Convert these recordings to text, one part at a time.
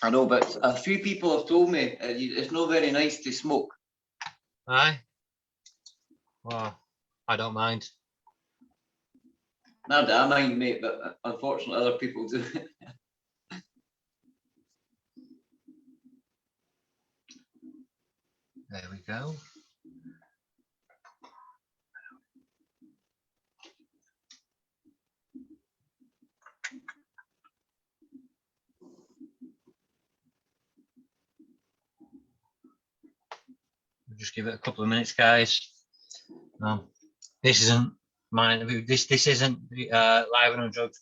I know, but a few people have told me it's not very nice to smoke. Aye. Well, I don't mind. Not that I mind, mate, but unfortunately other people do. There we go. We'll just give it a couple of minutes, guys. This isn't mine. This isn't live and on drugs.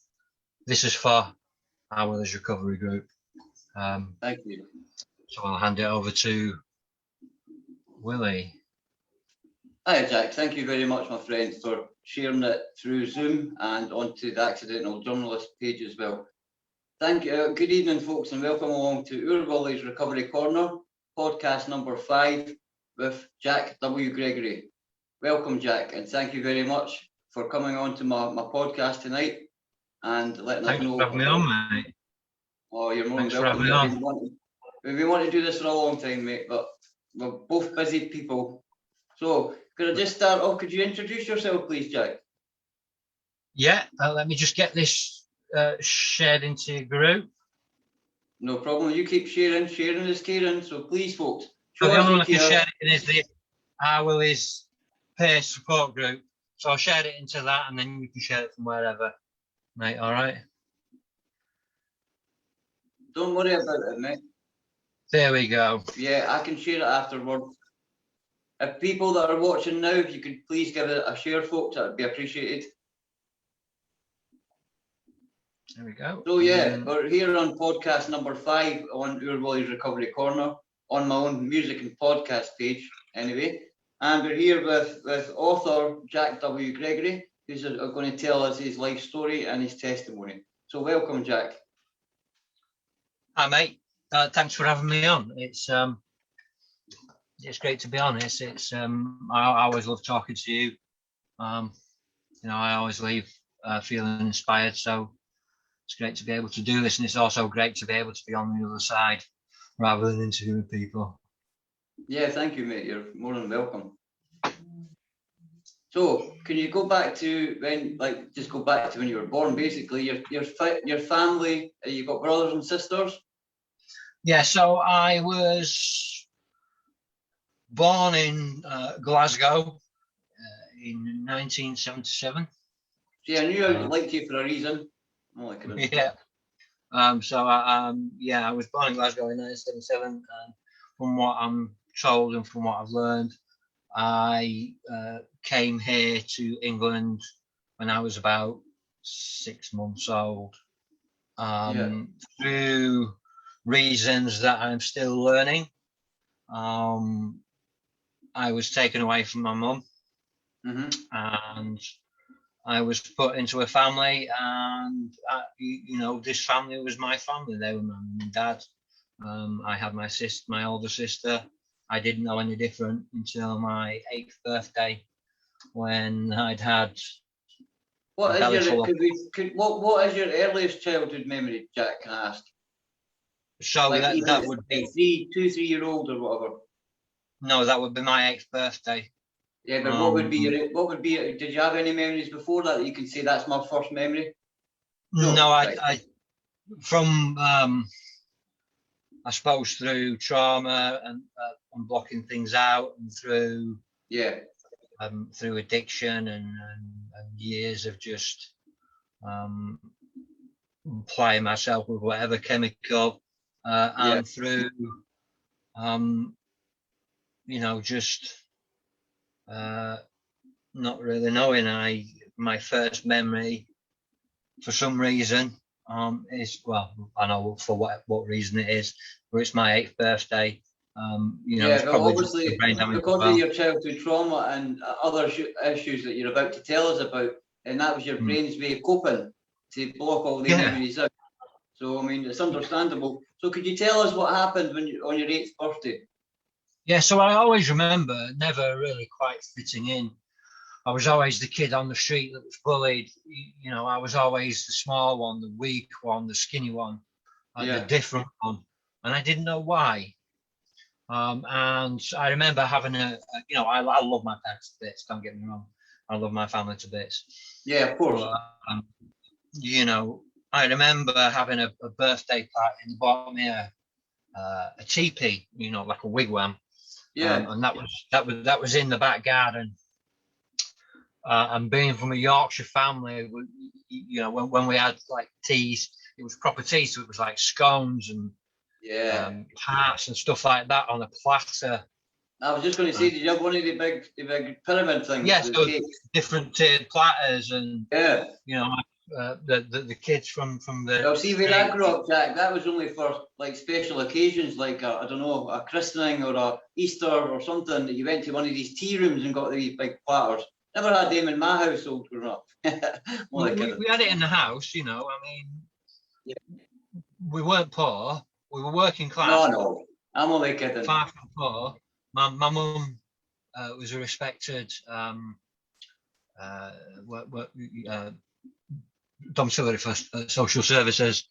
This is for our Willie's recovery group. Thank you. So I'll hand it over to Willie. Hi, Jack. Thank you very much, my friend, for sharing it through Zoom and onto the Accidental Journalist page as well. Thank you. Good evening, folks, and welcome along to Oor Willie's Recovery Corner, podcast number 5 with Jack W. Gregory. Welcome, Jack, and thank you very much for coming on to my podcast tonight and letting us know. Thanks for having me on, mate. Oh, you're more than welcome. We've been wanting to do this for a long time, mate, but we're both busy people. So, could I just start off? Could you introduce yourself, please, Jack? Yeah, let me just get this shared into group. No problem. You keep sharing. Sharing is caring. So, please, folks. So the only one I can share it in is the Our Willie's peer support group. So I'll share it into that, and then you can share it from wherever, mate. All right. Don't worry about it, mate. There we go. Yeah, I can share it afterwards. If people that are watching now, if you could please give it a share, folks, that would be appreciated. There we go. So yeah, we're here on podcast number 5 on Oor Willie's Recovery Corner, on my own music and podcast page, anyway. And we're here with author Jack W. Gregory, who's going to tell us his life story and his testimony. So welcome, Jack. Hi, mate. Thanks for having me on. It's great to be on. I always love talking to you. I always leave feeling inspired. So it's great to be able to do this, and it's also great to be able to be on the other side rather than interviewing people. Yeah, thank you, mate. You're more than welcome. So, can you go back to when you were born? Basically, your family. You got brothers and sisters. Yeah. So I was born in Glasgow in 1977. See, I knew I liked you for a reason. Yeah. I was born in Glasgow in 1977, and from what I'm told and from what I've learned, I came here to England when I was about 6 months old, through reasons that I'm still learning. I was taken away from my mum, and I was put into a family, and this family was my family. They were my mum and dad. I had my older sister. I didn't know any different until my 8th birthday, when I'd had. What is your earliest childhood memory, Jack? Can I ask? So that would be 2-3-year-old or whatever. No, that would be my 8th birthday. Yeah, but what would be did you have any memories before that you can say that's my first memory? No, I from I suppose through trauma and blocking things out, and through through addiction and years of just applying myself with whatever chemical, and through just not really knowing. My first memory, for some reason, is, well, I know for what reason it is, but it's my 8th birthday. It's probably obviously because of your childhood trauma and other issues that you're about to tell us about, and that was your brain's way of coping to block all the memories out. So I mean, it's understandable. So could you tell us what happened on your 8th birthday? Yeah, so I always remember never really quite fitting in. I was always the kid on the street that was bullied. I was always the small one, the weak one, the skinny one, the different one. and I didn't know why. And I remember having I love my parents to bits. Don't get me wrong, I love my family to bits. Yeah, of course. But, I remember having a birthday party and they bought me a teepee, like a wigwam. Yeah. And that was in the back garden. And being from a Yorkshire family, when we had like teas, it was proper tea, so it was like scones and tarts and stuff like that on a platter. I was just going to say, did you have one of the big pyramid things? Yes, so different tiered platters, and the kids from the. Well, see, when I grew up, Jack, that was only for like special occasions, like I don't know, a christening or a Easter or something. That you went to one of these tea rooms and got these big platters. Never had them in my household growing up. we had it in the house, I mean, we weren't poor. We were working class. No, I'm only kidding. Far from poor. My mum was a respected domiciliary for social services.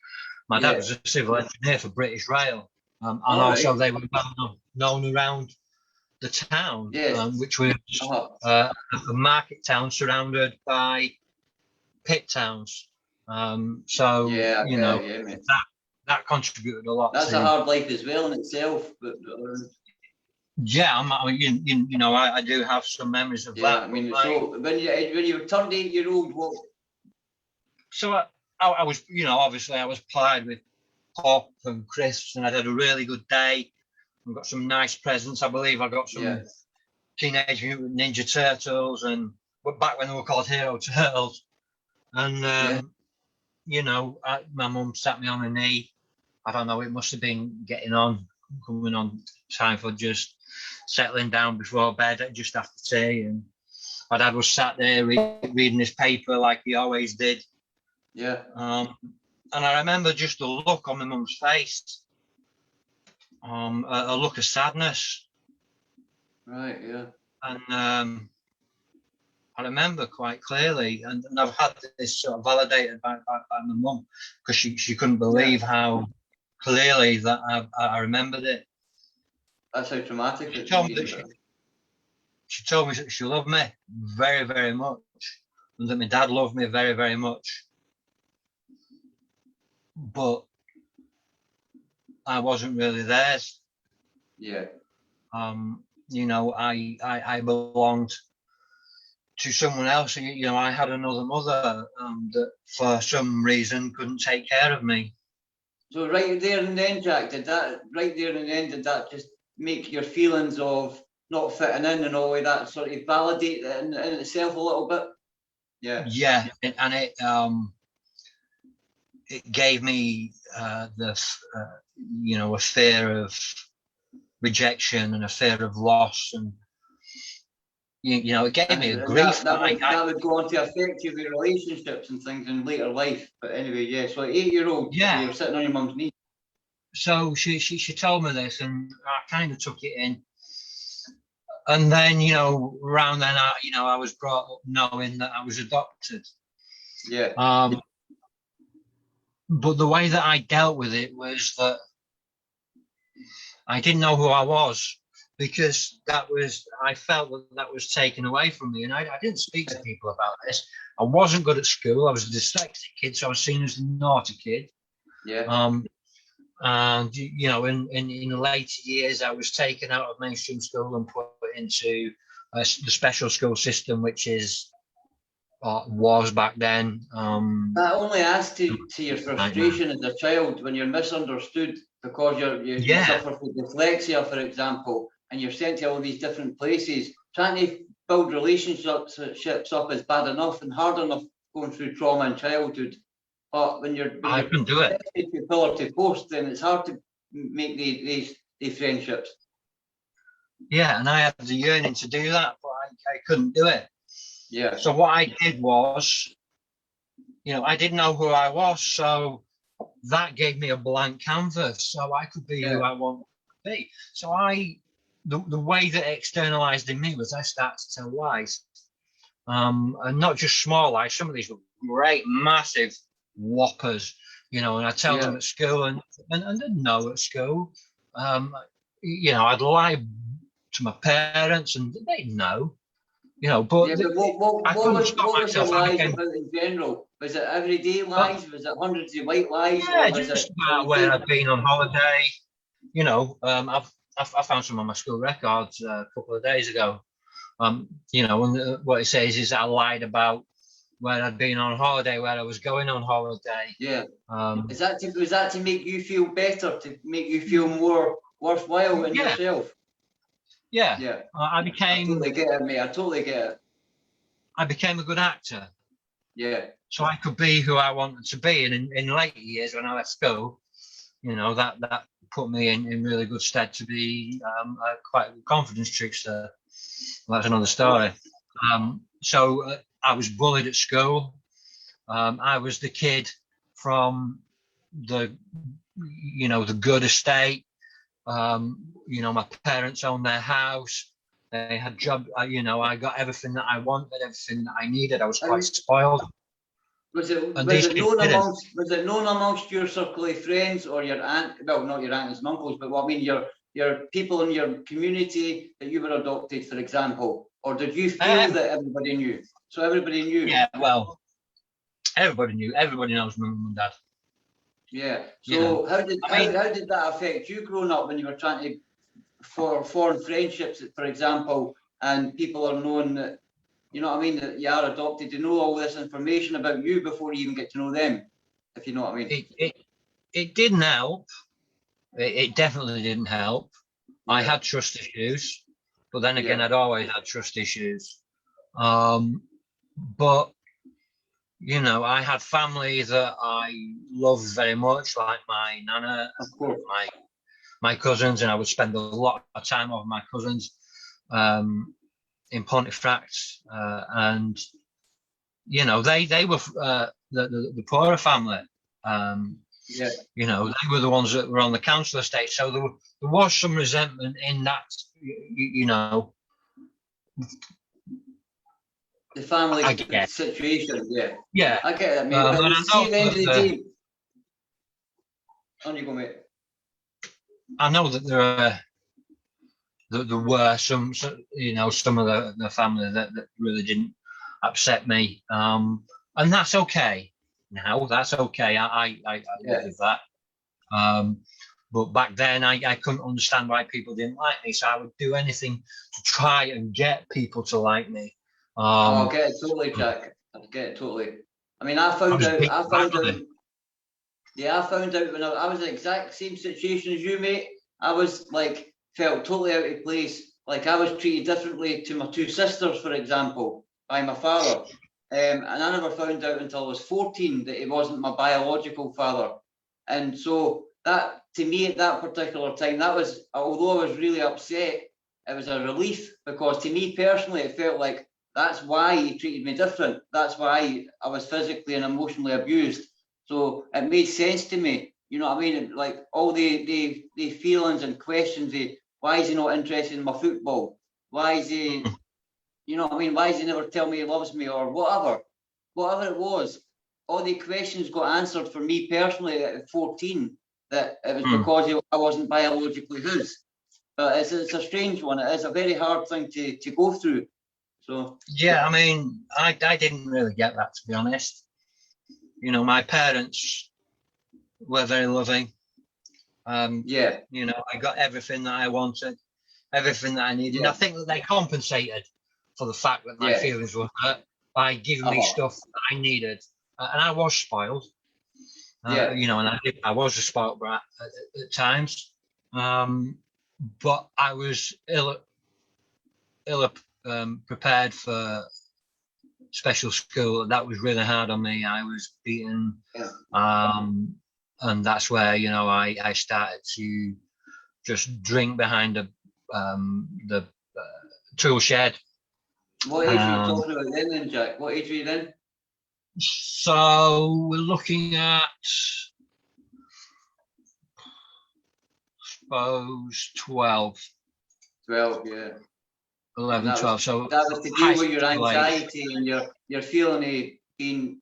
My dad was a civil engineer for British Rail, and also they were well known around the town, which was a market town surrounded by pit towns. That contributed a lot. That's a hard life as well in itself. But I do have some memories of that. I mean, so when you turned 8-year-old, what? So I was, obviously I was plied with pop and crisps, and I had a really good day. I got some nice presents. I believe I got some Teenage Mutant Ninja Turtles, and back when they were called Hero Turtles. And my mum sat me on a knee. I don't know. It must have been coming on time for just settling down before bed, just after tea. And my dad was sat there reading his paper like he always did. Yeah. And I remember just the look on my mum's face. A look of sadness. Right, yeah. And I remember quite clearly, and I've had this sort of validated by my mum, because she couldn't believe how clearly that I remembered it. That's how traumatic it is. She told me that she loved me very, very much, and that my dad loved me very, very much. But I wasn't really theirs. Yeah. I belonged to someone else. I had another mother that for some reason couldn't take care of me. So right there and then, Jack, did that just make your feelings of not fitting in and all of that sort of validate in itself a little bit? Yeah. Yeah, and it gave me a fear of rejection and a fear of loss, and it gave me a grief. That would go on to affect you with relationships and things in later life. But anyway, so 8-year-old, you're sitting on your mum's knee. So she told me this, and I kind of took it in. And then around then, I was brought up knowing that I was adopted. Yeah. But the way that I dealt with it was that I didn't know who I was, because I felt that was taken away from me, and I didn't speak to people about this. I wasn't good at school. I was a dyslexic kid, so I was seen as the naughty kid. Yeah. And in the later years, I was taken out of mainstream school and put into the special school system, which was back then. That only adds to your frustration as a child when you're misunderstood, because you suffer from dyslexia, for example, and you're sent to all these different places. Trying to build relationships up is bad enough and hard enough going through trauma in childhood. But when you're couldn't do it. Pillar to post, then it's hard to make these friendships. Yeah, and I had the yearning to do that, but I couldn't do it. Yeah. So what I did was, I didn't know who I was, so that gave me a blank canvas, so I could be who I wanted to be. So the way that it externalized in me was I started to tell lies, and not just small lies. Some of these were great, massive whoppers. you know, and I tell them at school, and didn't know at school. You know, I'd lie to my parents, and they know. You know, but, yeah, but I couldn't stop what was the myself. lies about in general? Was it everyday lies? Was it hundreds of white lies? Yeah, or was just it about where I've been on holiday. You know, I found some on my school records a couple of days ago. You know, and what it says is that I lied about where I'd been on holiday, where I was going on holiday. Yeah. Was that to make you feel better, to make you feel more worthwhile in yourself? Yeah. Yeah. I totally get it, mate. I totally get it. I became a good actor. Yeah. So I could be who I wanted to be. And in later years, when I left school, you know, that put me in really good stead to be quite a confidence trickster. That's another story. So I was bullied at school. I was the kid from the, you know, the good estate. You know, my parents owned their house. They had job. You know, I got everything that I wanted, everything that I needed. I was quite spoiled. Was it known amongst your circle of friends or your aunt? Well, not your aunts and uncles, but what I mean, your people in your community that you were adopted, for example, or did you feel that everybody knew? So everybody knew. Yeah, well, everybody knew. Everybody knows my mum and dad. Yeah. So how did that affect you growing up when you were trying to form friendships, for example, and people are knowing that, you know what I mean, that you are adopted, to know all this information about you before you even get to know them, if you know what I mean? It didn't help. It definitely didn't help. I had trust issues, but then again, I'd always had trust issues. But you know, I had family that I loved very much, like my nana, my cousins, and I would spend a lot of time with my cousins in Pontefract, and you know, they were the poorer family. You know, they were the ones that were on the council estate, so there was some resentment in that. You know, the family situation, yeah. I get that, mate. But see, at the end of the day, on you go, mate. I know that there were some, you know, some of the family that really didn't upset me, and that's okay. Now that's okay. I live with that. But back then, I couldn't understand why people didn't like me, so I would do anything to try and get people to like me. I get it totally, Jack. I get it totally. I mean, I found out when I was in the exact same situation as you, mate. I was like, felt totally out of place. Like I was treated differently to my two sisters, for example, by my father. And I never found out until I was 14 that he wasn't my biological father. And so that, to me, at that particular time, that was, although I was really upset, it was a relief, because to me personally, it felt like that's why he treated me different. That's why I was physically and emotionally abused. So it made sense to me. You know what I mean? Like all the feelings and questions, why is he not interested in my football? Why is he, you know what I mean? Why does he never tell me he loves me, or whatever it was? All the questions got answered for me personally at 14, that it was because I wasn't biologically his. But it's a strange one. It is a very hard thing to go through. So yeah, I mean, I didn't really get that, to be honest. You know, my parents were very loving. You know, I got everything that I wanted, everything that I needed. And I think that they compensated for the fact that my feelings were hurt by giving me stuff that I needed. And I was spoiled. You know, and I was a spoiled brat at times. But I was ill prepared for special school. That was really hard on me. I was beaten, and that's where, you know, I started to just drink behind the tool shed. What age are you talking about then, Jack? What age were you then? So we're looking at, I suppose, 12. 12, yeah. 11, 12. So that was to deal with your anxiety and your feeling of being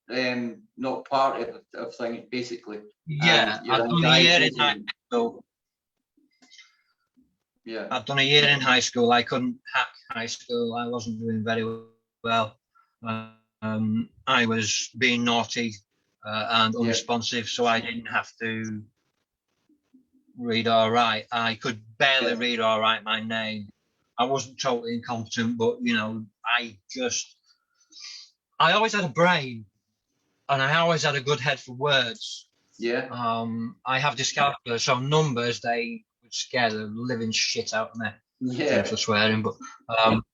not part of things, basically. Yeah, I'd done a year in high school. Yeah. I'd done a year in high school. I couldn't hack high school. I wasn't doing very well. I was being naughty and unresponsive, so I didn't have to read or write. I could barely read or write my name. I wasn't totally incompetent, but you know, I always had a brain, and I always had a good head for words. Yeah. I have dyscalculia, so numbers, they would scare the living shit out of me. Yeah. For swearing, but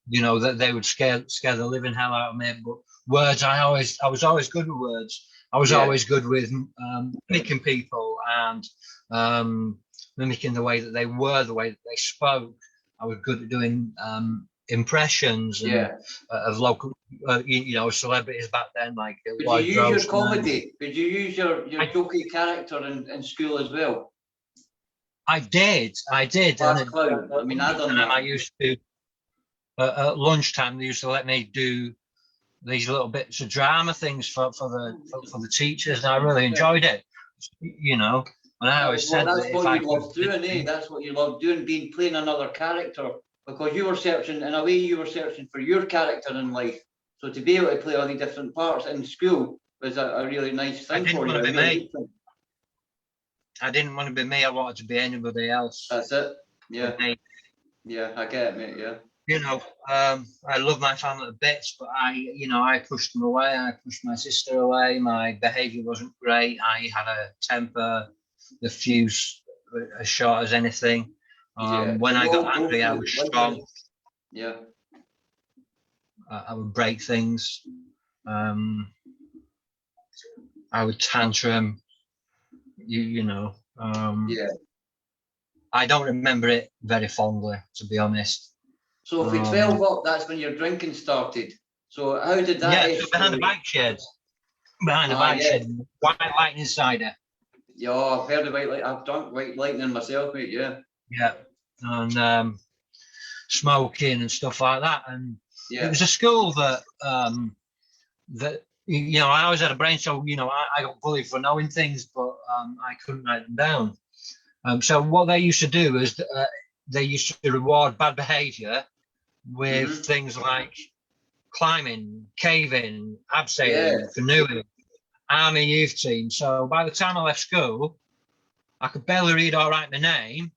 you know, that they would scare the living hell out of me. But words, I was always good with words. I was always good with mimicking people and mimicking the way that they were, the way that they spoke. I was good at doing impressions of local, you know, celebrities back then. Like, could you use your comedy? Could you use your jokey character in school as well? I did. I mean, I done that. I used to at lunchtime. They used to let me do these little bits of drama things for the teachers, and I really enjoyed it. You know, and I always said that's what you loved doing, eh? That's what you loved doing, playing another character, because you were searching, in a way, you were searching for your character in life. So to be able to play all the different parts in school was a really nice thing for you. I didn't want to be me. I wanted to be anybody else. That's it. Yeah. Yeah, I get it, mate. Yeah. You know, I love my family to bits, but I pushed them away. I pushed my sister away. My behaviour wasn't great. I had a temper, the fuse as short as anything. When I got angry, I was strong. Yeah. I would break things. I would tantrum. You know, I don't remember it very fondly, to be honest. So for 12 up, that's when your drinking started. So how did that? Yeah, behind the bike shed. Behind the bike shed, white lightning cider. Yeah, I've heard of white lightning. I've drunk white lightning myself, mate. Yeah. Yeah, and smoking and stuff like that. And it was a school that you know, I always had a brain, so you know, I got bullied for knowing things, but I couldn't write them down. So what they used to do is they used to reward bad behaviour with things like climbing, caving, abseiling, canoeing, army youth team. So by the time I left school, I could barely read or write my name.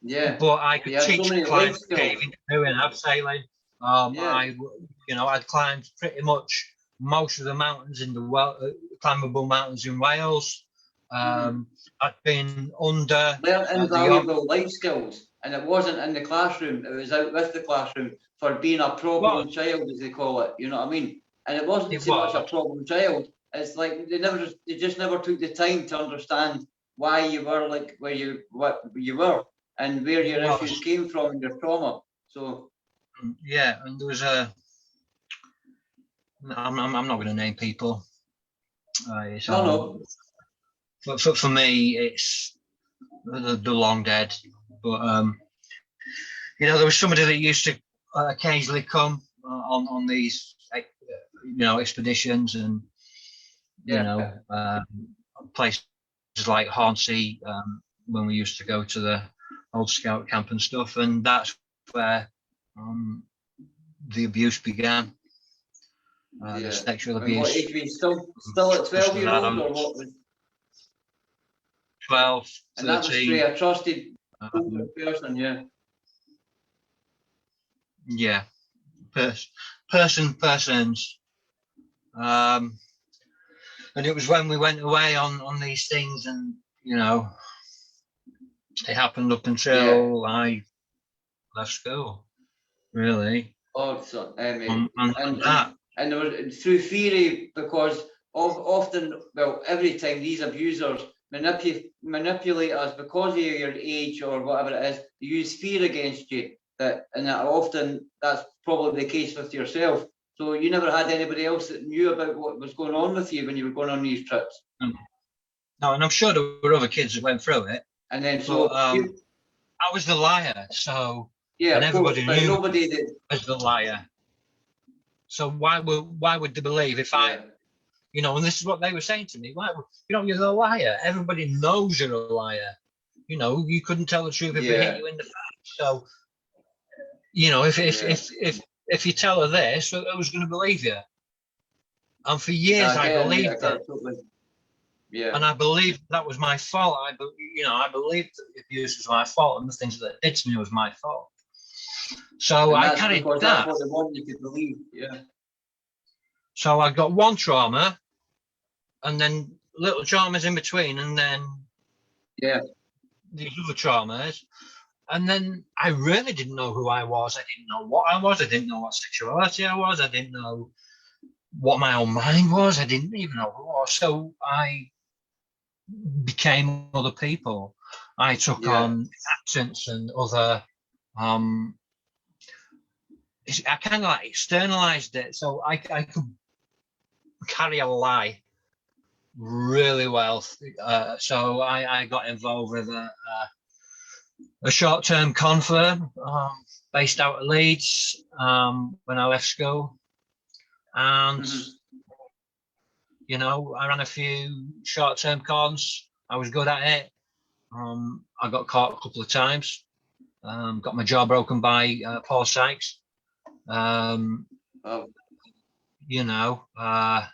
Yeah, but I could teach climbing, caving, canoeing, abseiling. I'd climbed pretty much most of the mountains in the climbable mountains in Wales. I'd been under invaluable life skills, and it wasn't in the classroom. It was out with the classroom for being a problem child, as they call it. You know what I mean? And it wasn't so much a problem child. It's like they just never took the time to understand why you were like what you were and where your issues came from and your trauma. So yeah, and there was I'm not going to name people. But for me, it's the long dead. But you know, there was somebody that used to occasionally come on these expeditions, and places like Hornsey, when we used to go to the old scout camp and stuff, and that's where the abuse began. The sexual abuse. What age were you still at 12 years old, or what was? 12, 13. And that was through a trusted person, yeah. Persons. And it was when we went away on these things, and you know, it happened up until I left school, really. And there was through theory, because often, every time these abusers manipulate us because of your age or whatever it is, they use fear against you. And often that's probably the case with yourself. So you never had anybody else that knew about what was going on with you when you were going on these trips? No, and I'm sure there were other kids that went through it. And then I was the liar, so and everybody knew I was the liar. So why would they believe if I You know, and this is what they were saying to me. Why, you know, you're a liar. Everybody knows you're a liar. You know, you couldn't tell the truth if it hit you in the face. So, you know, if you tell her this, who's going to believe you? And for years, I believed it. Yeah. And I believed that was my fault. I believed that the abuse was my fault, and the things that did to me was my fault. So I carried that. That's what they want you to believe. Yeah. So I got one trauma, and then little traumas in between, and then these other traumas. And then I really didn't know who I was. I didn't know what I was. I didn't know what sexuality I was. I didn't know what my own mind was. I didn't even know who I was. So I became other people. I took on accents and other. I kind of like externalized it, so I could carry a lie really well. So I got involved with a short-term con firm based out of Leeds when I left school, and you know, I ran a few short-term cons. I was good at it. I got caught a couple of times. Got my jaw broken by Paul Sykes. You know, I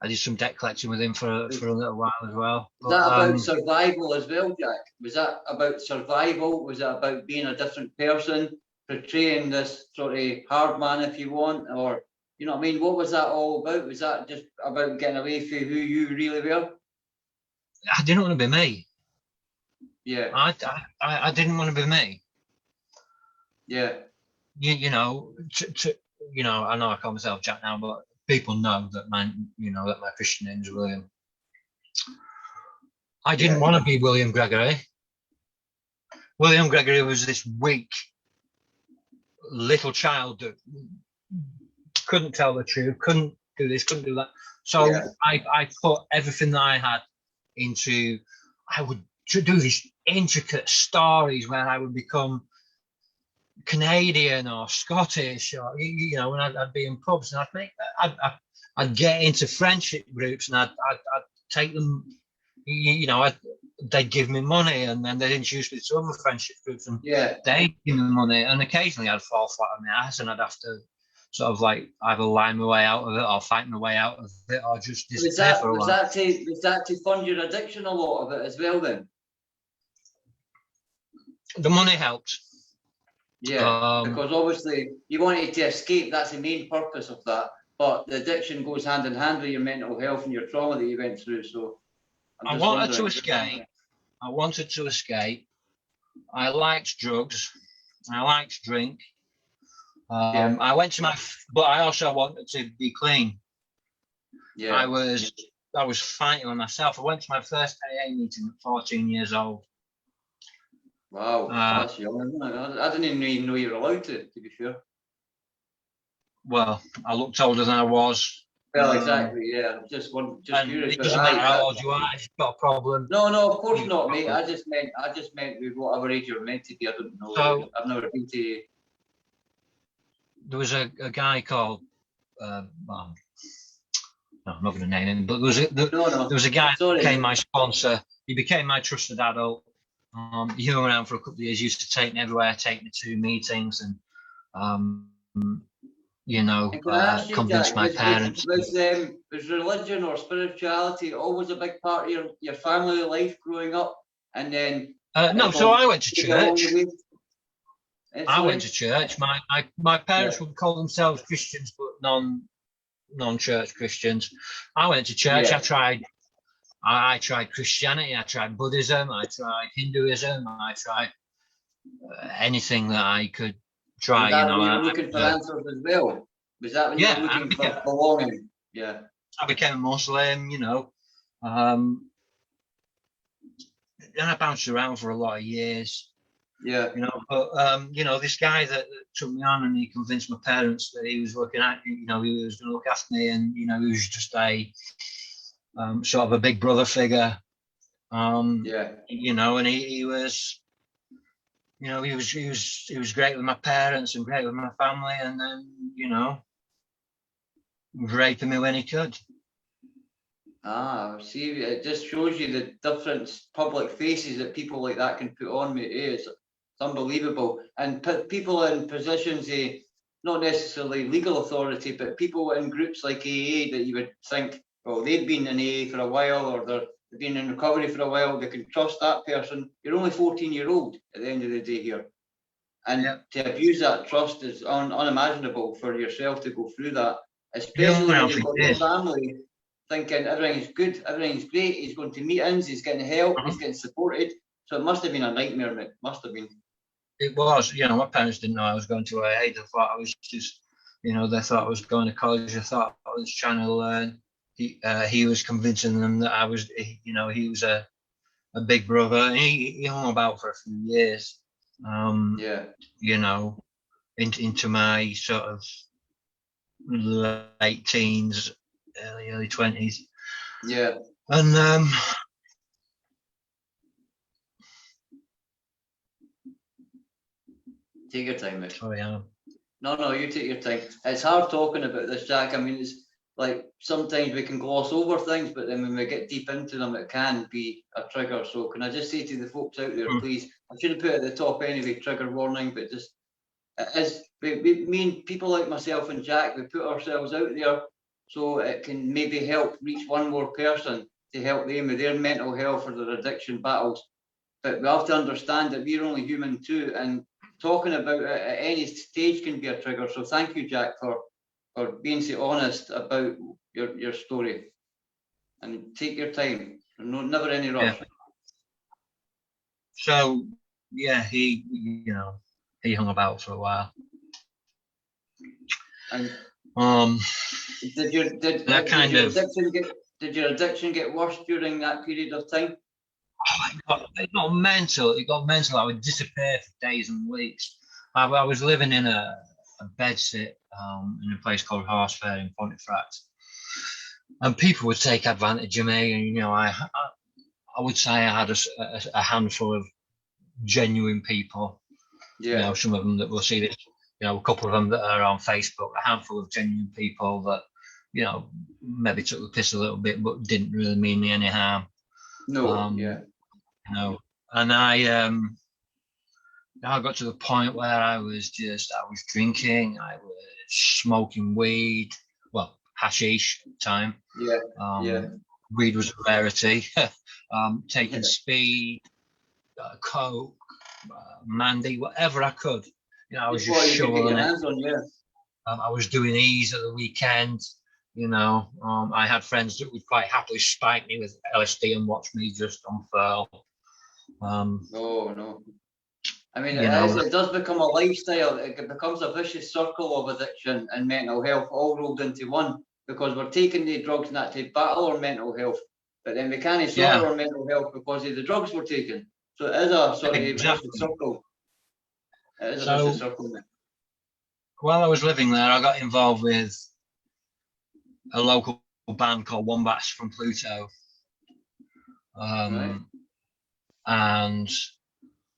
did some debt collecting with him for a little while as well. Was that about survival as well, Jack? Was that about survival? Was that about being a different person, portraying this sort of hard man, if you want, or you know what I mean? What was that all about? Was that just about getting away from who you really were? I didn't want to be me. Yeah. I didn't want to be me. Yeah. You know, you know, I know I call myself Jack now, but people know that my Christian name is William. I didn't want to be William Gregory. William Gregory was this weak little child that couldn't tell the truth, couldn't do this, couldn't do that. So I put everything that I had into, I would do these intricate stories where I would become Canadian or Scottish, or you know, and I'd be in pubs and I'd get into friendship groups and I'd take them, you know, they'd give me money and then they'd introduce me to other friendship groups and they'd give me money, and occasionally I'd fall flat on my ass and I'd have to sort of like either lie my way out of it or fight my way out of it or just disappear for a while. Was that to fund your addiction, a lot of it as well then? The money helped. Yeah, because obviously you wanted to escape, that's the main purpose of that. But the addiction goes hand in hand with your mental health and your trauma that you went through. So I wanted to escape. I liked drugs. I liked drink. I went to but I also wanted to be clean. Yeah. I was fighting with myself. I went to my first AA meeting at 14 years old. Wow, that's young, isn't it? I didn't even know you were allowed to be fair. Well, I looked older than I was. Well, exactly, yeah. Just curious. It doesn't matter how old you are, if you've got a problem. No, of course not, mate. I just meant with whatever age you're meant to be. I don't know. So, I've never been to. There was a guy called, no, I'm not going to name him, but there was a guy that became my sponsor. He became my trusted adult. He hung around for a couple of years. He used to take me everywhere, take me to meetings, and you know, convince my parents. Was religion or spirituality always a big part of your family life growing up? And then no, so I went to church. I went to church. My parents would call themselves Christians, but non-church Christians. I went to church. Yeah. I tried Christianity. I tried Buddhism. I tried Hinduism. I tried anything that I could try. Was that when you were looking for answers as well? Was that when you were looking for belonging? Yeah. I became a Muslim. You know, and I bounced around for a lot of years. Yeah. You know, but you know, this guy that took me on and he convinced my parents that he was looking at, you know, he was going to look after me, and you know, he was just a sort of a big brother figure. You know, and he was, you know, he was great with my parents and great with my family, and then, you know, raping me when he could. See, it just shows you the different public faces that people like that can put on, mate. It's unbelievable. And people in positions, not necessarily legal authority, but people in groups like AA that you would think, well, they've been in AA for a while, or they've been in recovery for a while, they can trust that person. You're only 14-year-old at the end of the day here. And to abuse that trust is unimaginable for yourself to go through that, especially when you've got your family thinking everything's good, everything's great, he's going to meetings, he's getting help, he's getting supported. So it must have been a nightmare, mate. Must have been. It was, my parents didn't know I was going to AA. They thought I was just, they thought I was going to college. They thought I was trying to learn. He was convincing them that I was, he was a big brother. And he hung about for a few years. Into my sort of late teens, early 20s. Yeah. And take your time, mate. Oh yeah. No, you take your time. It's hard talking about this, Jack. I mean, it's like sometimes we can gloss over things, but then when we get deep into them, it can be a trigger. So can I just say to the folks out there, please, I shouldn't put it at the top anyway, trigger warning, but just as we mean people like myself and Jack, we put ourselves out there so it can maybe help reach one more person to help them with their mental health or their addiction battles. But we have to understand that we're only human too, and talking about it at any stage can be a trigger. So thank you, Jack, for being so honest about your story. And take your time. Never any rush. Yeah. So yeah, he hung about for a while. And did your addiction get worse during that period of time? It got mental. I would disappear for days and weeks. I was living in a bedsit in a place called Horsefair in Pontefract, and people would take advantage of me. And I would say I had a handful of genuine people. Yeah. Some of them that will see this. A couple of them that are on Facebook. A handful of genuine people that maybe took the piss a little bit, but didn't really mean me any harm. No. Yeah. And I got to the point where I was drinking, I was smoking weed, well, hashish at the time. Yeah. Weed was a rarity. Taking speed, coke, Mandy, whatever I could. I was just shoveling it. I was doing E's at the weekend. I had friends that would quite happily spike me with LSD and watch me just unfurl. No. I mean, it does become a lifestyle. It becomes a vicious circle of addiction and mental health all rolled into one, because we're taking the drugs and that to battle our mental health, but then we can't solve our mental health because of the drugs we're taking. So it is a vicious circle. It is a vicious circle. While I was living there, I got involved with a local band called Wombats from Pluto. Right. And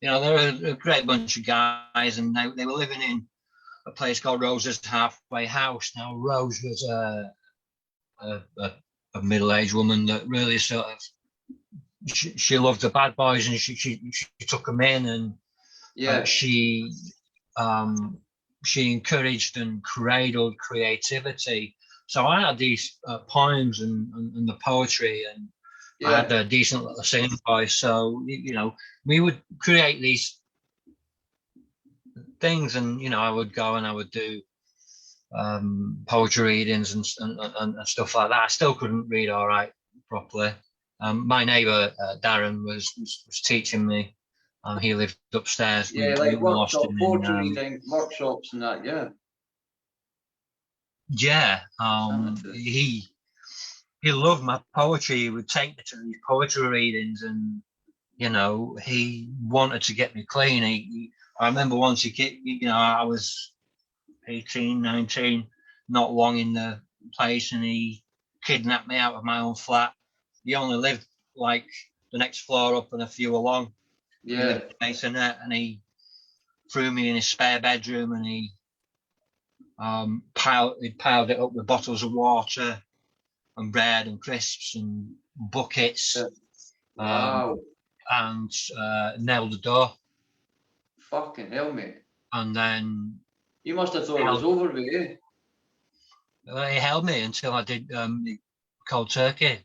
they're a great bunch of guys, and they were living in a place called Rose's Halfway House. Now Rose was a middle-aged woman that really sort of she loved the bad boys, and she took them in, and she encouraged and cradled creativity. So I had these poems and the poetry, and I had a decent little singing voice. So we would create these things, and I would go and I would do poetry readings and stuff like that. I still couldn't read all right properly. My neighbour Darren was teaching me. He lived upstairs. Like poetry reading workshops and that. He loved my poetry. He would take me to these poetry readings, and he wanted to get me clean. I remember once I was 18, 19, not long in the place, and he kidnapped me out of my own flat. He only lived like the next floor up and a few along. And he threw me in his spare bedroom, and he piled it up with bottles of water, and bread and crisps and buckets. Wow. And nailed the door. Fucking hell, mate. And then you must have thought it was over with you. He held me until I did cold turkey.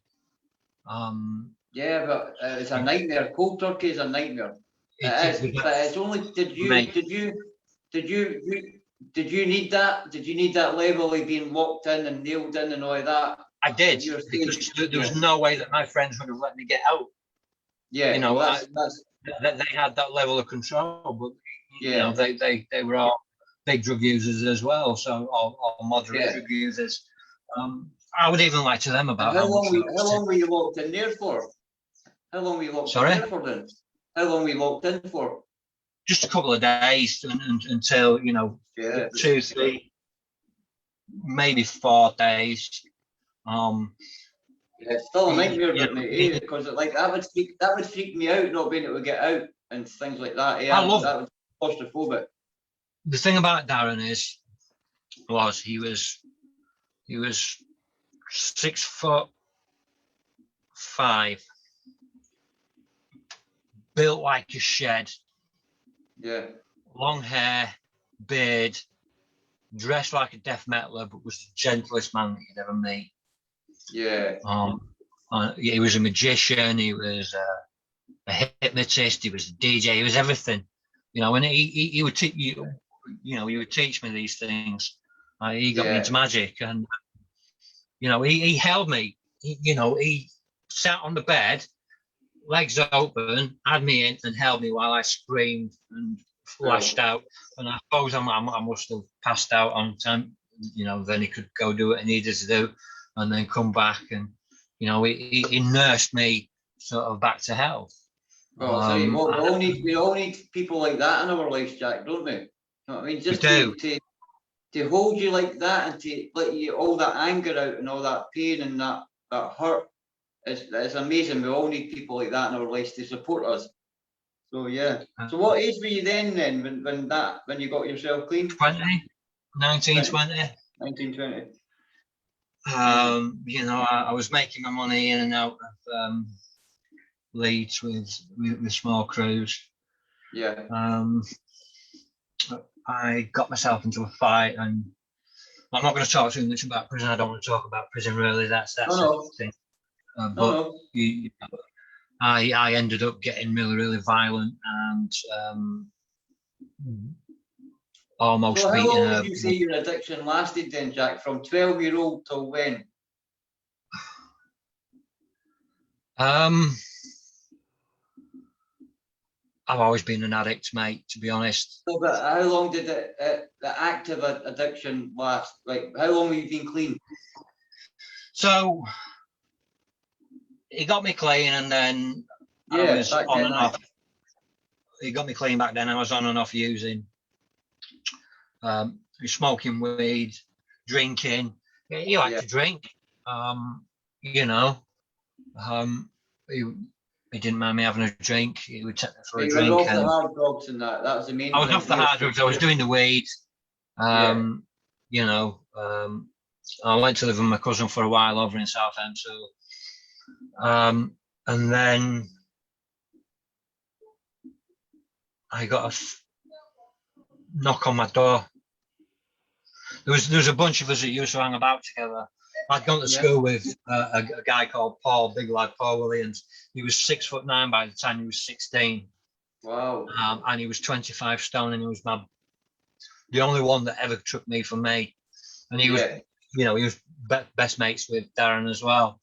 Yeah, but it's a nightmare. Cold turkey is a nightmare. But it's only. Did you need that? Did you need that level of being locked in and nailed in and all of that? I did, because there was no way that my friends would have let me get out. Yeah, you know, they had that level of control, but you know, they were all big drug users as well, so all moderate drug users. I would even lie to them about how long were you locked in there for? How long were you locked in there for then? How long were you locked in for? Just a couple of days until, you know, 2, 3, maybe 4 days. It's still a nightmare, because like that would freak me out, not being able to get out and things like that. Yeah, that was claustrophobic. The thing about Darren was he was 6'5", built like a shed. Yeah. Long hair, beard, dressed like a death metaler, but was the gentlest man that you'd ever meet. Yeah. He was a magician. He was a hypnotist. He was a DJ. He was everything. You know, and he would teach you. You know, he would teach me these things. He got me into magic, and you know, he held me. He sat on the bed, legs open, had me in, and held me while I screamed and flashed out. And I suppose I must have passed out on time. You know, then he could go do what he needed to do, and then come back, and you know, he nursed me sort of back to health. Well, we all need people like that in our lives, Jack, don't we? You know what I mean? Just to hold you like that and to let you all that anger out and all that pain and that hurt. It's amazing. We all need people like that in our lives to support us. So yeah. So what age were you then when you got yourself clean? 1920. You know, I was making my money in and out of Leeds with small crews. Yeah. I got myself into a fight, and I'm not going to talk too much about prison. I don't want to talk about prison, really. That's the thing. But I ended up getting really, really violent and almost beating her. So how long did you say your addiction lasted then, Jack? From 12-year-old till when? I've always been an addict, mate, to be honest. So, but how long did the active addiction last? Like, how long have you been clean? So, he got me clean, and then I was on and off. He got me clean back then. I was on and off using, smoking weed, drinking. He liked to drink. You know, he didn't mind me having a drink. He would take me for a drink. You were off the hard drugs and that. That was the main thing. I was off the hard drugs. I was doing the weed. You know, I went to live with my cousin for a while over in Southend. So, and then I got a knock on my door. There was a bunch of us that used to hang about together. I'd gone to school with a guy called Paul, big lad, Paul Williams. He was 6'9" by the time he was 16. Wow. And he was 25 stone, and he was the only one that ever took me for mate. And he was, you know, he was best mates with Darren as well.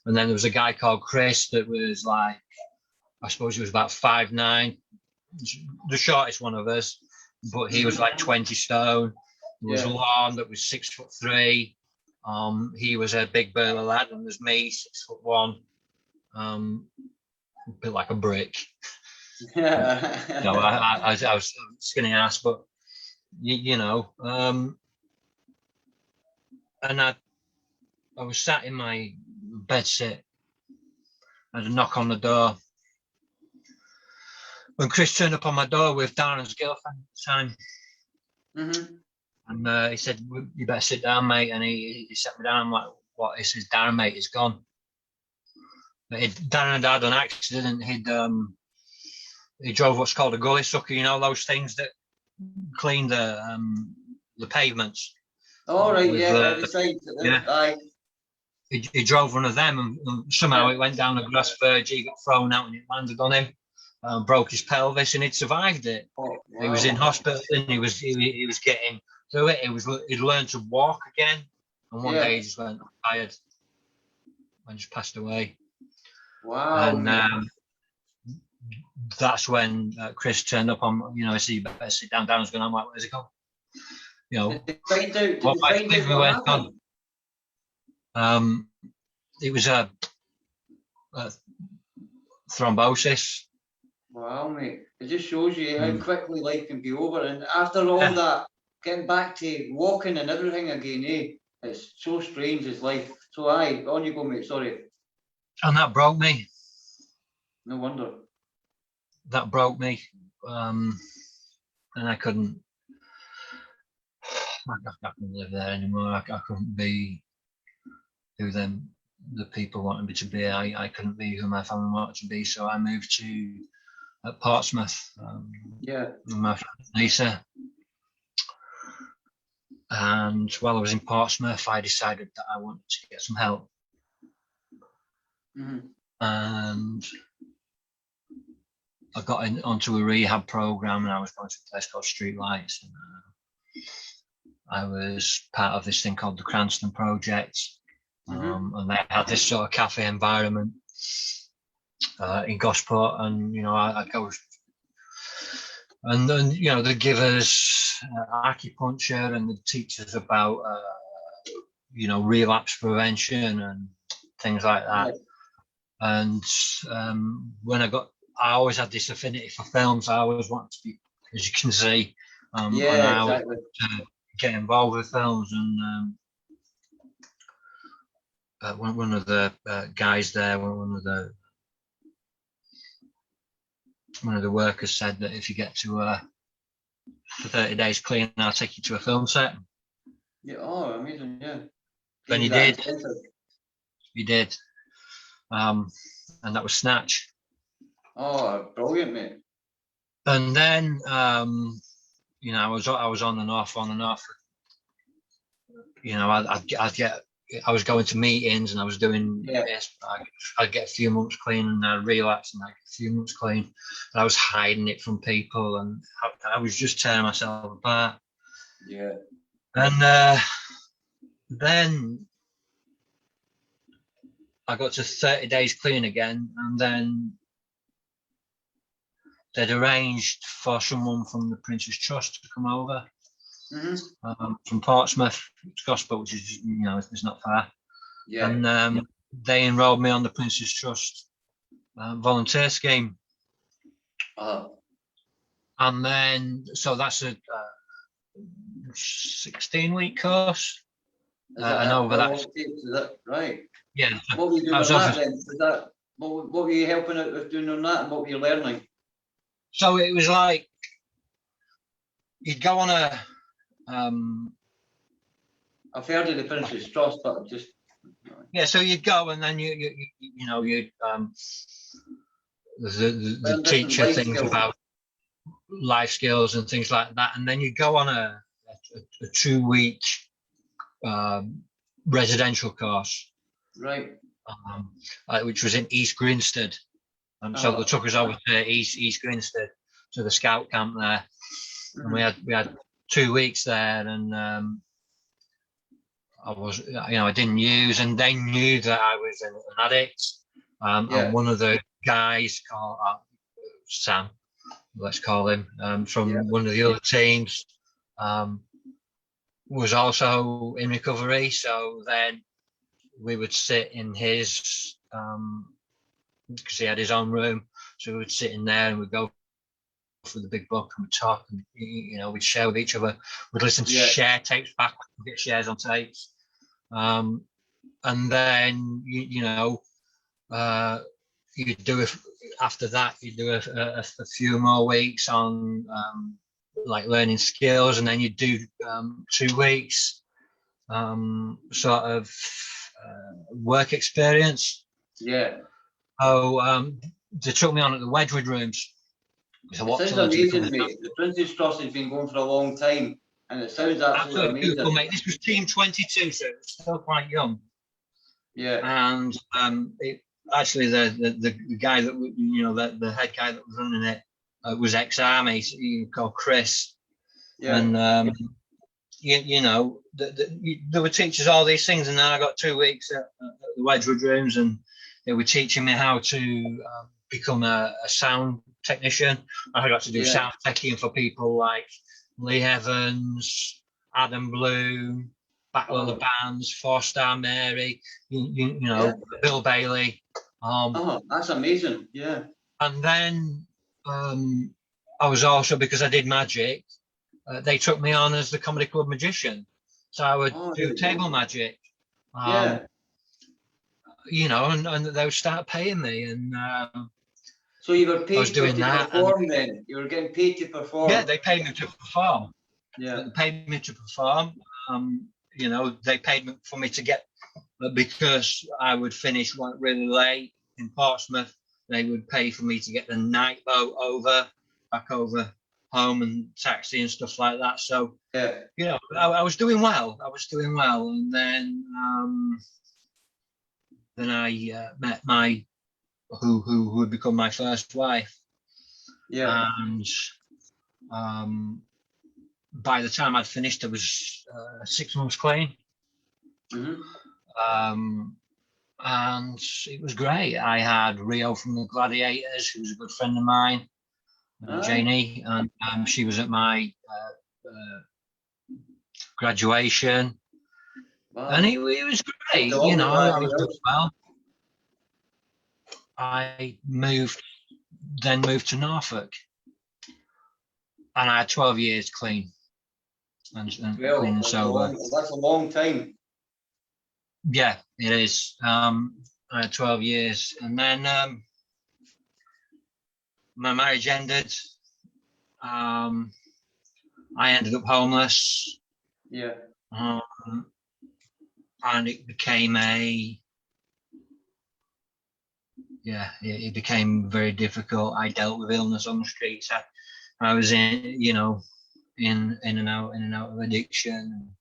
And then there was a guy called Chris that was like, I suppose he was about 5'9", the shortest one of us, but he was like 20 stone. There was Lorne that was 6'3". He was a big burly lad, and there's me, 6'1", built like a brick. You know, I was skinny ass, but you know, and I was sat in my bed sit. I had a knock on the door. When Chris turned up on my door with Darren's girlfriend at the time, and he said, "You better sit down, mate." And he sat me down. I'm like, what? He says, Darren, mate, it's gone. But Darren had had an accident. He drove what's called a gully sucker, you know, those things that clean the pavements. All right, with, yeah, the sides, yeah. Aye. He drove one of them, and somehow it went down a grass verge. He got thrown out, and it landed on him, broke his pelvis, and he'd survived it. Oh, wow. He was in hospital, and he was getting through it. He'd learned to walk again, and one day he just went tired and just passed away. Wow. And that's when Chris turned up on, you know, I said, you better sit down. Darren's going, I'm like, where's he gone? You know, did they find out what happened? It was a thrombosis. Wow, mate. It just shows you how quickly life can be over. And after all that, getting back to walking and everything again, it's so strange, is life. So aye, on you go, mate, sorry. And that broke me. No wonder. That broke me. And I couldn't live there anymore. I couldn't be who the people wanted me to be. I couldn't be who my family wanted to be. So I moved to Portsmouth. With my friend Lisa. And while I was in Portsmouth, I decided that I wanted to get some help. And I got onto a rehab program, and I was going to a place called Streetlights. And I was part of this thing called the Cranston Project. And they had this sort of cafe environment in Gosport, and you know, I go, and then you know, they give us acupuncture, and they teach us about you know, relapse prevention and things like that. And when I always had this affinity for films. I always wanted to be, as you can see, exactly. To get involved with films. And one of the guys there, one of the workers said that if you get to for 30 days clean, I'll take you to a film set. Yeah, oh, amazing, yeah. Then he did. He did. And that was Snatch. Oh, brilliant, mate. And then, you know, I was on and off. You know, I was going to meetings, and I was doing this. I'd get a few months clean, and I'd relapse, and I'd get a few months clean. And I was hiding it from people, and I was just tearing myself apart. Yeah. And then I got to 30 days clean again, and then they'd arranged for someone from the Prince's Trust to come over from Portsmouth to Gosport, which is, you know, it's not far. Yeah. And they enrolled me on the Prince's Trust volunteer scheme. And then, so that's a 16-week course. And over that, right? Yeah. What were you doing on that then? What were you helping out with doing on that, and what were you learning? So it was like you'd go on a. I've heard of the Prince's Trust, but just. Yeah, so you'd go, and then you know, you'd the teacher things skills. About life skills and things like that, and then you go on a 2-week residential course, right? Which was in East Grinstead. So they took us over to East Grinstead, to the scout camp there, and we had 2 weeks there, and I was, you know, I didn't use, and they knew that I was an addict. And one of the guys called Sam, let's call him, from one of the other teams, was also in recovery. So then we would sit in his, because he had his own room, so we would sit in there, and we'd go for the big book, and we'd talk, and you know, we'd share with each other. We'd listen to share tapes back, we'd get shares on tapes, and then you know, you'd do it after that. You'd do a few more weeks on like learning skills, and then you'd do 2 weeks sort of work experience. Yeah. Oh, they took me on at the Wedgwood rooms. So it sounds amazing, mate. The Prince's Trust has been going for a long time, and it sounds absolutely amazing. Beautiful, mate. This was Team 22, so it was still quite young. Yeah. And actually, the guy that the head guy that was running it was ex-army, called Chris. Yeah. And they were teaching us all these things, and then I got 2 weeks at the Wedgwood rooms, and they were teaching me how to become a sound technician. I got to do sound teching for people like Lee Evans, Adam Bloom, Battle of the Bands, 4-Star Mary, Bill Bailey. That's amazing. Yeah. And then I was also, because I did magic, they took me on as the comedy club magician. So I would do table magic. And they would start paying me. And so you were paid to perform then? You were getting paid to perform? Yeah, they paid me to perform. Yeah. They paid me to perform. They paid for me to get, because I would finish really late in Portsmouth, they would pay for me to get the night boat back over home, and taxi and stuff like that. So, I was doing well. And then I met who would become my first wife. Yeah. And by the time I'd finished, I was 6 months clean. Mm-hmm. And it was great. I had Rio from the Gladiators, who was a good friend of mine, Janie, and she was at my graduation. Wow. And it was great. I was doing well. I moved to Norfolk, and I had 12 years clean and clean and sober. That's a long time. Yeah, it is. I had 12 years, and then my marriage ended. I ended up homeless. Yeah. And it became it became very difficult. I dealt with illness on the streets. I was in and out of addiction.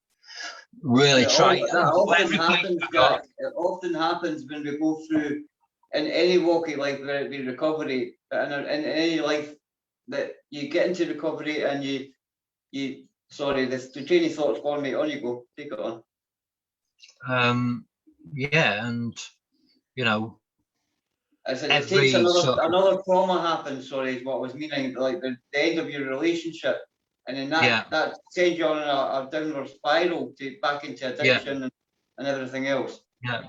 Really tried. It often happens when we go through, in any walk of life, whether it be recovery, but in any life, that you get into recovery and you sorry, the train of thought's gone, mate. On you go. Take it on. And it takes another trauma happens. Sorry, is what I was meaning. Like the end of your relationship, and then that sends you on a downward spiral back into addiction and everything else. Yeah.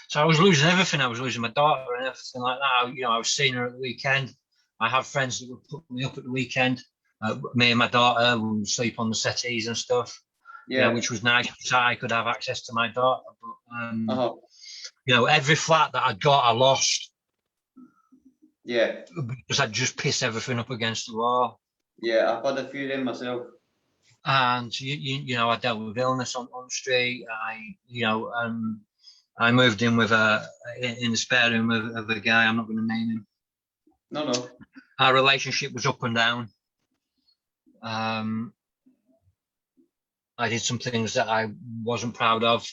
So I was losing everything. I was losing my daughter and everything like that. I was seeing her at the weekend. I have friends that would put me up at the weekend. Me and my daughter would sleep on the settees and stuff. Yeah, which was nice because I could have access to my daughter. But every flat that I got, I lost. Yeah. Because I'd just piss everything up against the wall. Yeah, I've had a few of them myself. And I dealt with illness on the street. I moved in with in the spare room of a guy. I'm not going to name him. No. Our relationship was up and down. I did some things that I wasn't proud of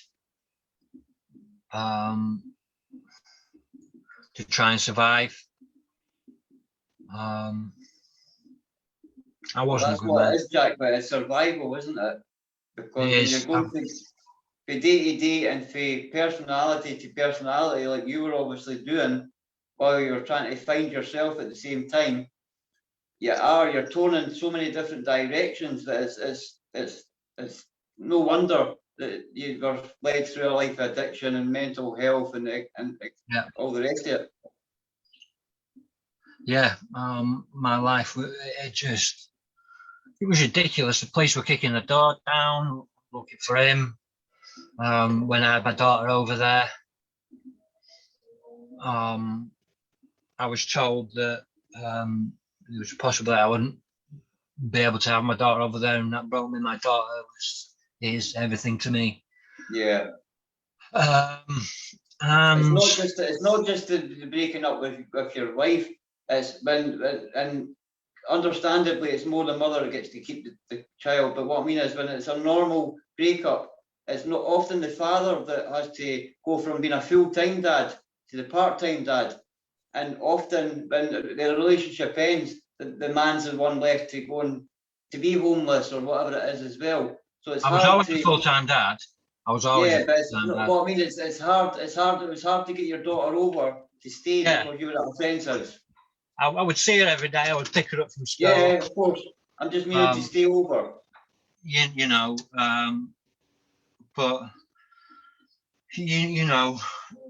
to try and survive. I wasn't that's a good what man. It is, Jack, but it's survival, isn't it? Because when you're going from day to day and from personality to personality, like you were obviously doing, while you're trying to find yourself at the same time, you're torn in so many different directions that it's no wonder that you were led through a life of addiction and mental health and all the rest of it. Yeah, my life, it was ridiculous. The police were kicking the door down, looking for him. When I had my daughter over there, I was told that it was possible that I wouldn't be able to have my daughter over there, and that brought me. My daughter is everything to me. Yeah. And It's not just the breaking up with your wife. It's and understandably, it's more the mother that gets to keep the child. But what I mean is, when it's a normal breakup, it's not often the father that has to go from being a full-time dad to the part-time dad. And often when the relationship ends, the man's the one left to go and to be homeless or whatever it is as well. So it's I was hard always to, a full-time dad. I was always yeah, a but it's, full-time dad. what I mean is it's hard. It was hard to get your daughter over to stay Yeah. because you were at a friend's house. I would see her every day. I would pick her up from school. Yeah, of course. I'm just meaning to stay over. You know, but you know,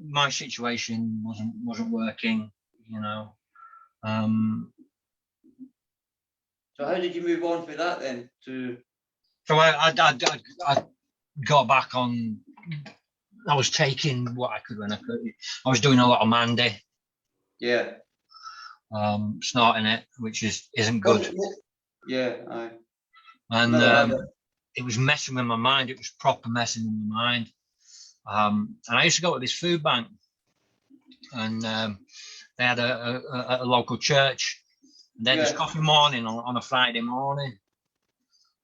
my situation wasn't working. You know. So how did you move on for that then? So I got back on. I was taking what I could when I could. I was doing a lot of Mandy. Yeah. Snorting it, which isn't good. Yeah, aye. And it was messing with my mind. It was proper messing with my mind. And I used to go to this food bank, and they had a local church. They had this coffee morning on a Friday morning.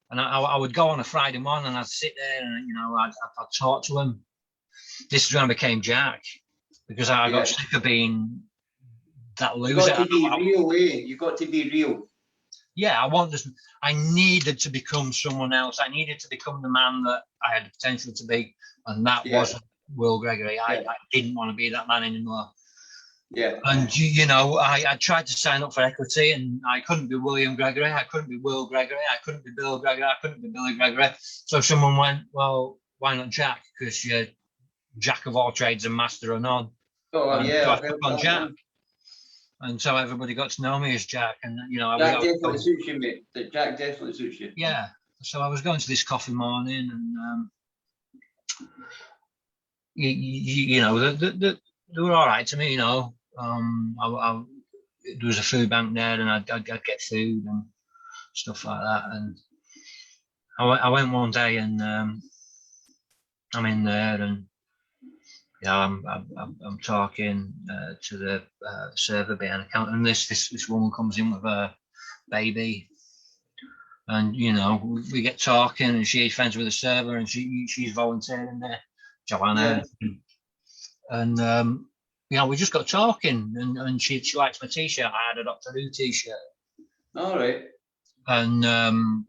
And I would go on a Friday morning and I'd sit there and, you know, I'd talk to him. This is when I became Jack, because I got sick of being that loser. You got to be real, eh? You got to be real. Yeah, I needed to become someone else. I needed to become the man that I had the potential to be. And that wasn't Will Gregory. I didn't want to be that man anymore. Yeah. And, you know, I tried to sign up for equity and I couldn't be William Gregory. I couldn't be Will Gregory. I couldn't be Bill Gregory. I couldn't be Billy Gregory. So someone went, well, why not Jack? Because you're Jack of all trades and master of none. Oh, yeah. So I took on Jack. And so everybody got to know me as Jack. And, you know, Jack definitely suits you, mate. Jack definitely suits you. Yeah. So I was going to this coffee morning and, you know, they were all right to me, you know. There was a food bank there and I'd get food and stuff like that. And I went one day and I'm in there and I'm talking to the server behind the counter, and this woman comes in with her baby, and you know we get talking, and she's friends with the server, and she's volunteering there, Joanna, and you know we just got talking, and she likes my t-shirt. I had a Doctor Who t-shirt. All right. And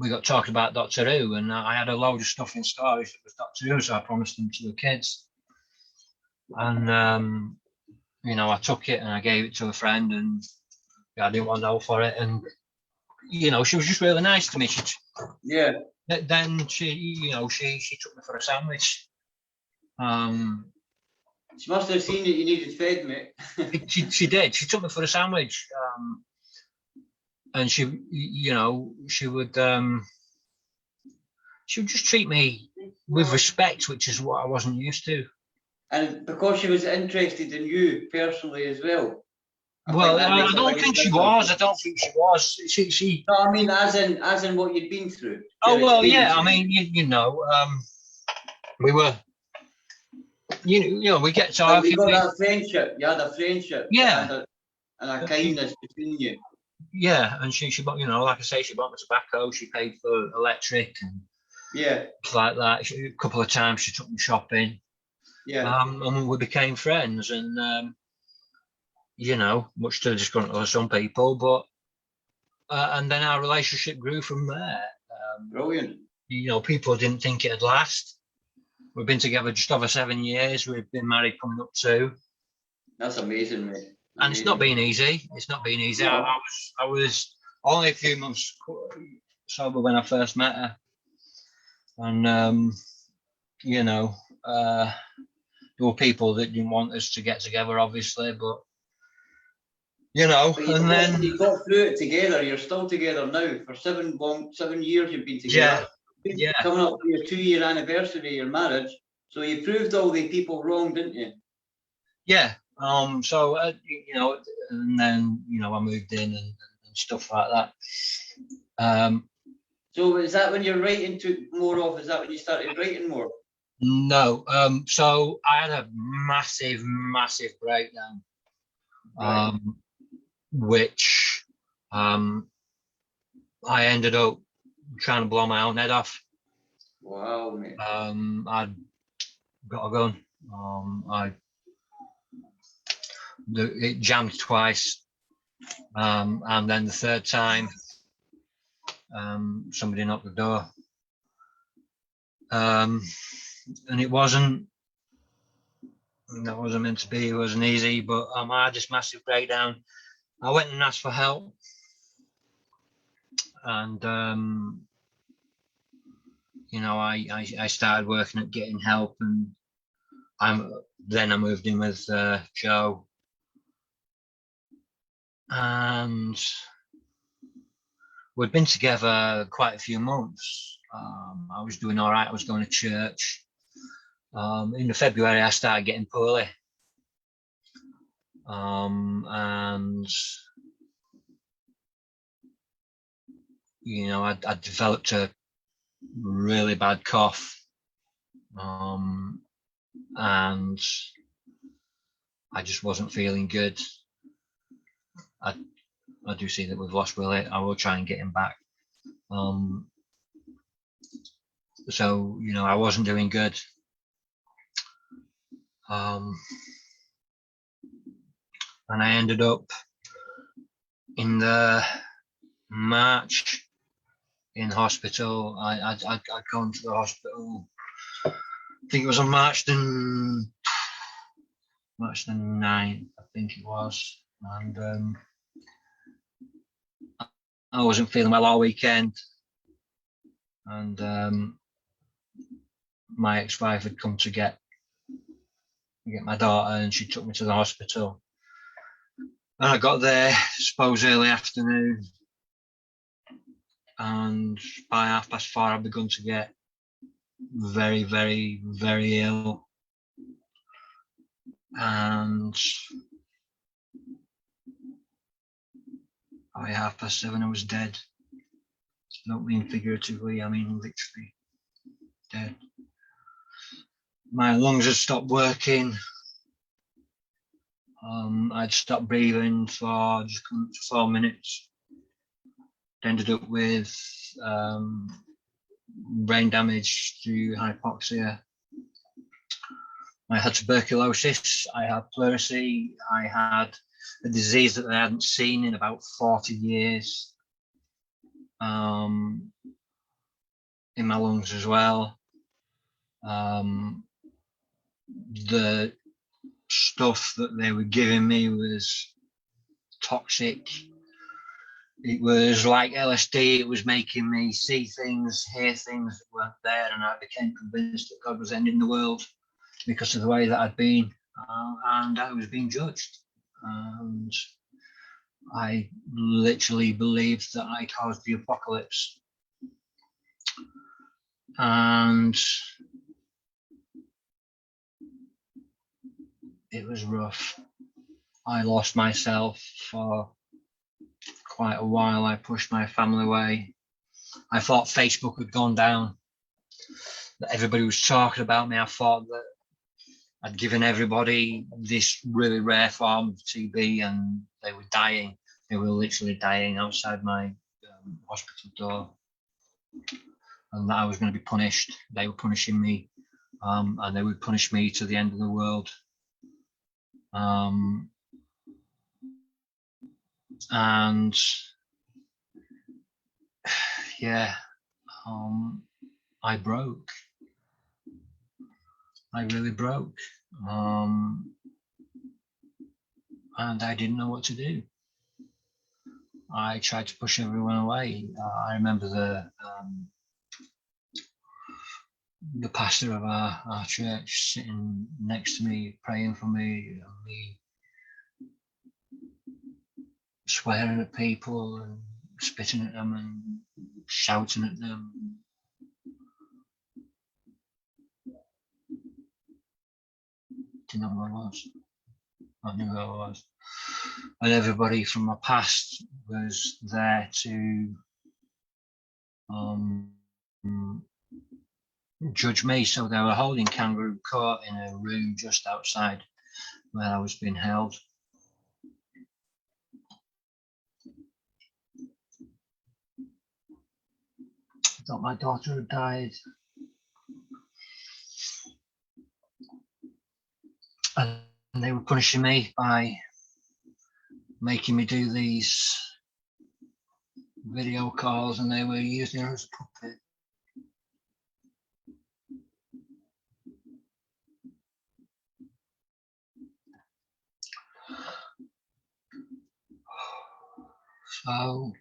we got talking about Doctor Who, and I had a load of stuff in storage that was Doctor Who, so I promised them to the kids. And you know, I took it and I gave it to a friend, and I didn't want no for it. And you know, she was just really nice to me. Then she, you know, she took me for a sandwich. She must have seen that you needed fed, mate. she did. She took me for a sandwich. And she, you know, she would just treat me with respect, which is what I wasn't used to. And because she was interested in you personally as well. I don't think she was. I don't think she was. She. No, I mean, as in what you'd been through. Oh well, yeah. I mean, you know, we were. You know, we get talking. You got that friendship. You had a friendship. Yeah. And a kindness between you. Yeah, and she bought, you know, like I say, she bought me tobacco. She paid for electric and like that. A couple of times she took me shopping. Yeah. And we became friends, and you know, much to the disgruntled of some people, but and then our relationship grew from there. Brilliant. You know, people didn't think it'd last. We've been together just over 7 years. We've been married coming up 2. That's amazing, mate. And it's not been easy. It's not been easy. No. I was only a few months sober when I first met her, and you know, there were people that didn't want us to get together, obviously, but you know, and then you got through it together. You're still together now for 7 years. You've been together. Yeah. Coming up to your 2-year anniversary of your marriage, so you proved all the people wrong, didn't you? Yeah. So you know, and then you know, I moved in and stuff like that. So is that when your writing took more off? Is that when you started writing more? No. So I had a massive breakdown, Right. which I ended up trying to blow my own head off. Wow, mate. I'd got a gun. It jammed twice, and then the third time, somebody knocked the door, and it wasn't. That wasn't meant to be. It wasn't easy, but I had this massive breakdown. I went and asked for help, and I started working at getting help, and then I moved in with Joe, and we'd been together quite a few months. I was doing all right. I was going to church. In February, I started getting poorly, and I developed a really bad cough, and I just wasn't feeling good. I do see that we've lost Willie. I will try and get him back. So I wasn't doing good. And I ended up in the March in hospital. I'd gone to the hospital. I think it was on March the 9th, I think it was, and I wasn't feeling well all weekend, and my ex-wife had come to get my daughter, and she took me to the hospital, and I got there, I suppose, early afternoon, and by 4:30 I'd begun to get very, very, very ill, and by 7:30 I was dead. I don't mean figuratively, I mean literally dead. My lungs had stopped working. I'd stopped breathing for just 4 minutes. Ended up with brain damage through hypoxia. I had tuberculosis, I had pleurisy, I had a disease that I hadn't seen in about 40 years in my lungs as well. The stuff that they were giving me was toxic. It was like LSD. It was making me see things, hear things that weren't there, and I became convinced that God was ending the world because of the way that I'd been, and I was being judged. And I literally believed that I caused the apocalypse. And it was rough. I lost myself for quite a while. I pushed my family away. I thought Facebook had gone down, that everybody was talking about me. I thought that I'd given everybody this really rare form of TB and they were dying. They were literally dying outside my hospital door, and that I was going to be punished. They were punishing me, and they would punish me to the end of the world. And yeah, I broke. I really broke, and I didn't know what to do. I tried to push everyone away. I remember the pastor of our church sitting next to me, praying for me, and me swearing at people and spitting at them and shouting at them. Didn't know who I was. I knew who I was. And everybody from my past was there to judge me. So they were holding kangaroo court in a room just outside where I was being held. I thought my daughter had died. And they were punishing me by making me do these video calls, and they were using her as a puppet. So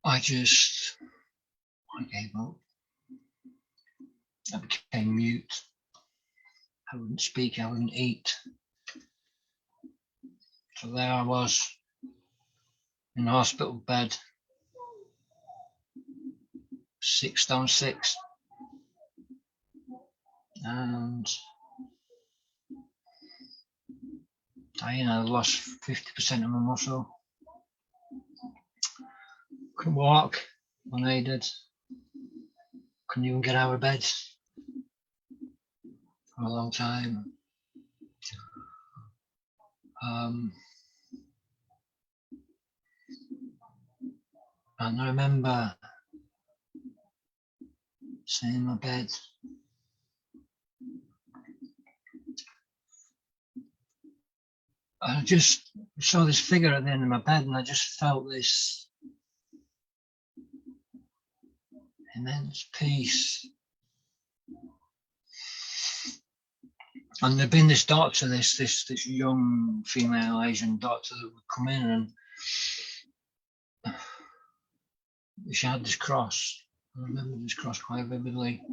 I gave up. I became mute. I wouldn't speak, I wouldn't eat. So there I was in a hospital bed, 6'6", and I lost 50% of my muscle. Couldn't walk, unaided. Couldn't even get out of bed for a long time. And I remember sitting in my bed, I just saw this figure at the end of my bed, and I just felt this immense peace. And there'd been this doctor, this young female Asian doctor that would come in, and she had this cross. I remember this cross quite vividly.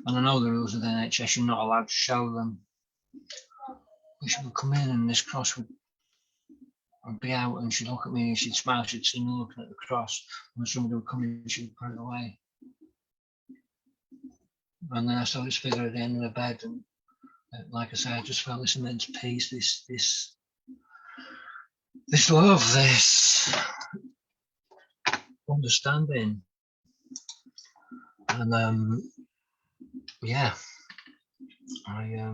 And I know the rules of the NHS, you're not allowed to show them. But she would come in, and this cross would be out, and she'd look at me and she'd smile, she'd see me looking at the cross. When somebody would come in, she would put it away. And then I saw this figure at the end of the bed, and like I say, I just felt this immense peace, this love, this understanding. And yeah, I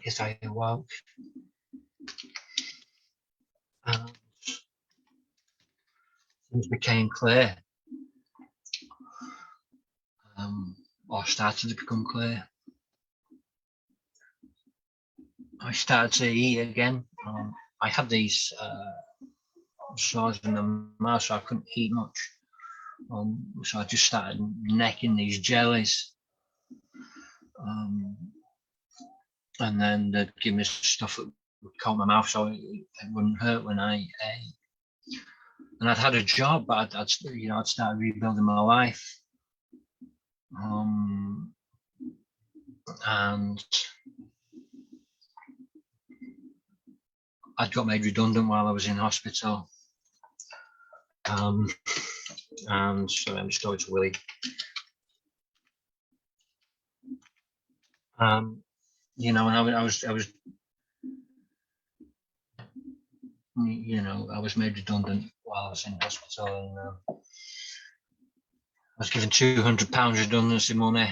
guess I awoke, and things became clear, or started to become clear. I started to eat again. I had these sores in my mouth, so I couldn't eat much. So I just started necking these jellies. And then they'd give me stuff that would coat my mouth so it wouldn't hurt when I ate. And I'd had a job, but I'd started rebuilding my life. And I'd got made redundant while I was in hospital. And so I'm just going to Willie. And I was made redundant while I was in hospital, and I was given £200 redundancy money,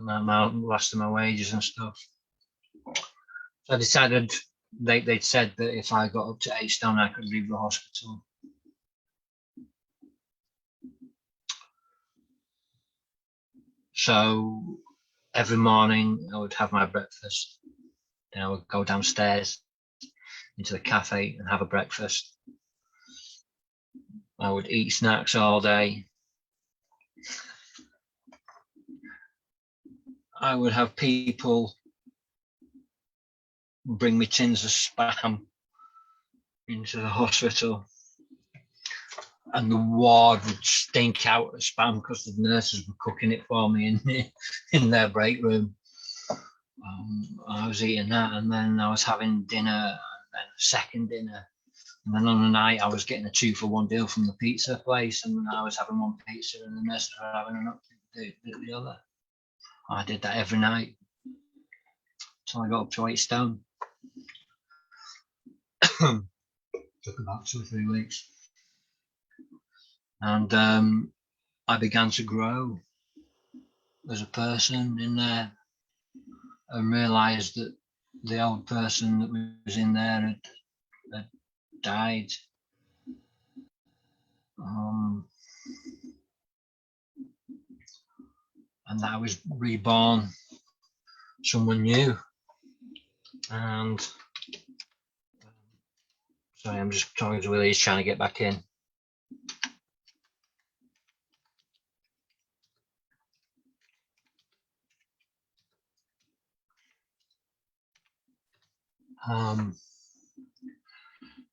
my last of my wages and stuff. So I decided, they'd said that if I got up to 8 stone, I could leave the hospital. So every morning I would have my breakfast, then I would go downstairs into the cafe and have a breakfast. I would eat snacks all day. I would have people bring me tins of spam into the hospital, and the ward would stink out of spam because the nurses were cooking it for me in their break room. I was eating that, and then I was having dinner, and then a second dinner, and then on the night I was getting a 2-for-1 deal from the pizza place, and I was having one pizza and the nurses were having the other. I did that every night until I got up to 8 stone. took about 2 or 3 weeks. And I began to grow as a person in there, and realised that the old person that was in there had died. And that I was reborn, someone new. And sorry, I'm just talking to Willie. He's trying to get back in.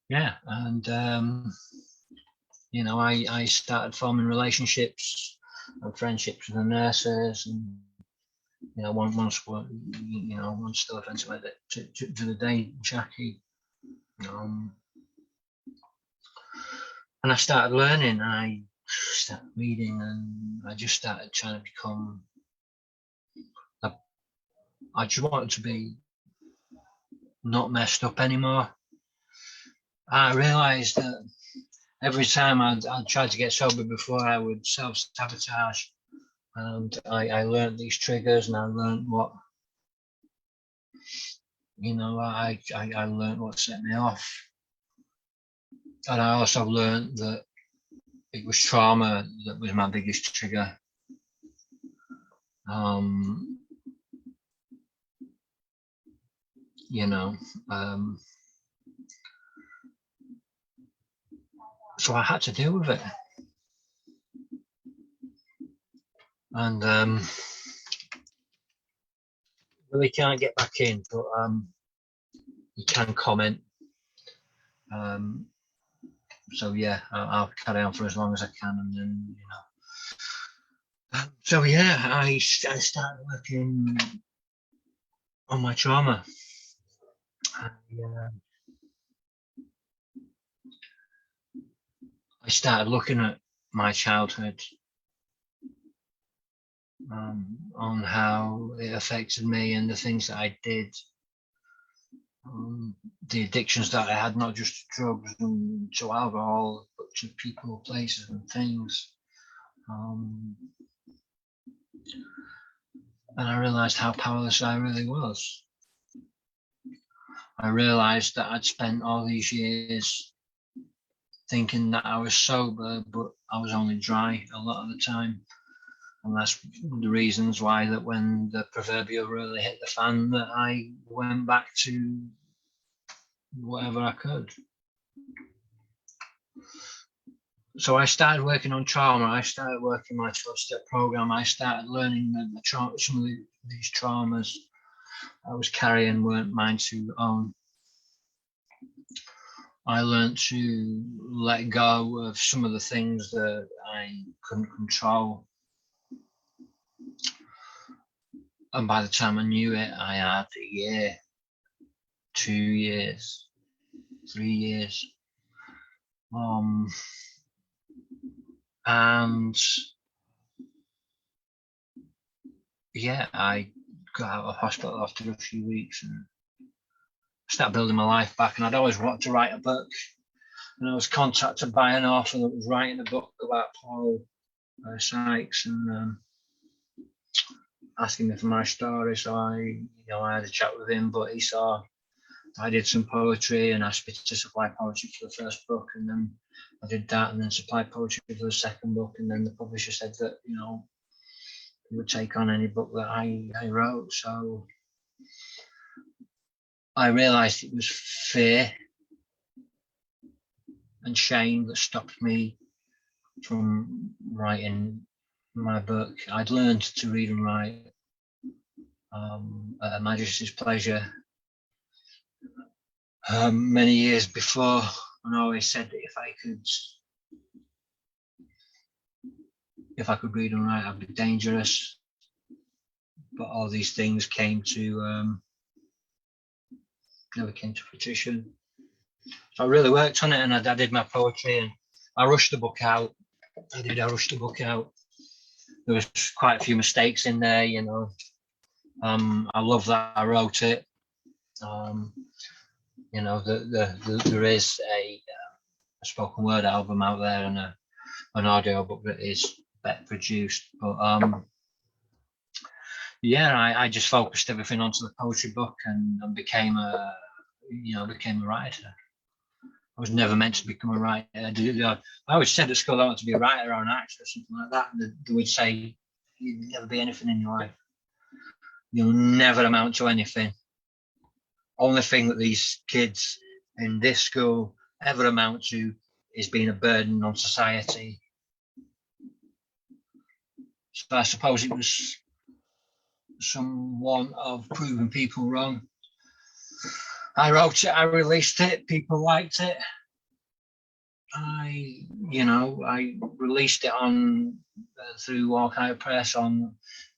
Yeah, and you know, I started forming relationships and friendships with the nurses, and you know, one still offensive with it to the day, Jackie. And I started learning, and I started reading, and I just started trying to become. I just wanted to be not messed up anymore. I realised that every time I'd try to get sober before, I would self-sabotage, and I learned these triggers, and I learned what, you know, I learned what set me off, and I also learned that it was trauma that was my biggest trigger. You know, so I had to deal with it, and really can't get back in, but you can comment. So yeah, I'll carry on for as long as I can, and then, you know. So yeah, I started working on my trauma. I started looking at my childhood, on how it affected me and the things that I did, the addictions that I had, not just to drugs and to alcohol, but to people, places and things. And I realised how powerless I really was. I realised that I'd spent all these years thinking that I was sober, but I was only dry a lot of the time. And that's the reasons why that when the proverbial really hit the fan, that I went back to whatever I could. So I started working on trauma. I started working my 12-step program. I started learning that some of these traumas I was carrying weren't mine to own. I learned to let go of some of the things that I couldn't control. And by the time I knew it, I had a year, 2 years, 3 years. And yeah, I got out of hospital after a few weeks and started building my life back. And I'd always wanted to write a book. And I was contacted by an author that was writing a book about Paul Sykes, and asking me for my story. So I had a chat with him, but he saw I did some poetry and asked me to supply poetry for the first book, and then I did that, and then supplied poetry for the second book, and then the publisher said that, you know, he would take on any book that I wrote. So I realised it was fear and shame that stopped me from writing my book. I'd learned to read and write at Her Majesty's pleasure many years before, and I always said that if I could read and write, I'd be dangerous. But all these things never came to fruition. So I really worked on it, and I did my poetry, and I rushed the book out. I rushed the book out. There was quite a few mistakes in there, you know. I love that I wrote it. You know, there is spoken word album out there and an audio book that is better produced. But yeah, I just focused everything onto the poetry book and became a writer. I was never meant to become a writer. I always said at school I wanted to be a writer or an actor or something like that. And they would say, "You'll never be anything in your life. You'll never amount to anything. Only thing that these kids in this school ever amount to is being a burden on society." So I suppose it was somewhat of proving people wrong. I wrote it, I released it, people liked it. I released it on through Walkout Press.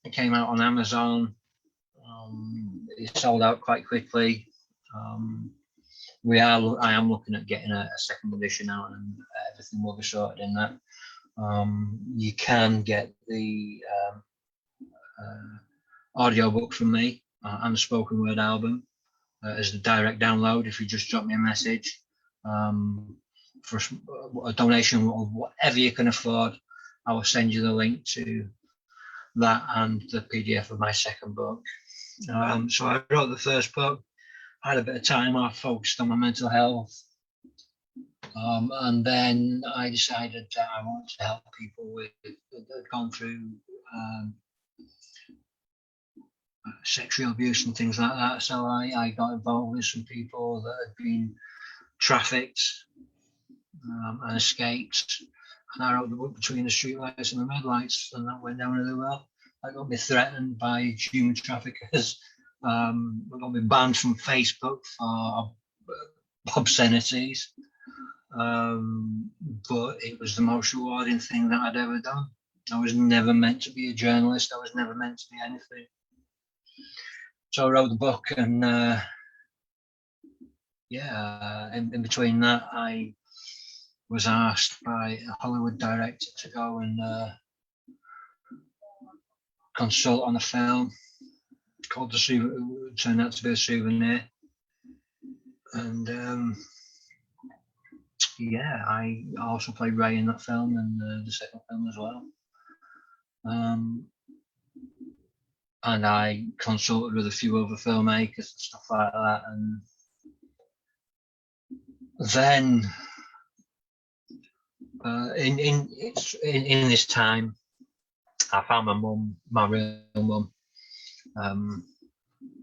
It came out on Amazon. It sold out quite quickly. I am looking at getting a second edition out, and everything will be sorted in that. You can get the audio book from me and the spoken word album as the direct download if you just drop me a message. For a donation of whatever you can afford, I will send you the link to that and the PDF of my second book. So I wrote the first book, I had a bit of time off, focused on my mental health, and then I decided that I wanted to help people that had gone through sexual abuse and things like that. So I got involved with some people that had been trafficked and escaped, and I wrote the book Between the Streetlights and the Red Lights, and that went down really well. I got me threatened by human traffickers. I got me banned from Facebook for obscenities, but it was the most rewarding thing that I'd ever done. I was never meant to be a journalist. I was never meant to be anything. So I wrote the book, and in between that, I was asked by a Hollywood director to go and consult on a film called turned out to be A Souvenir, and I also played Ray in that film and the second film as well. And I consulted with a few other filmmakers and stuff like that, and then in this time, I found my mum, my real mum,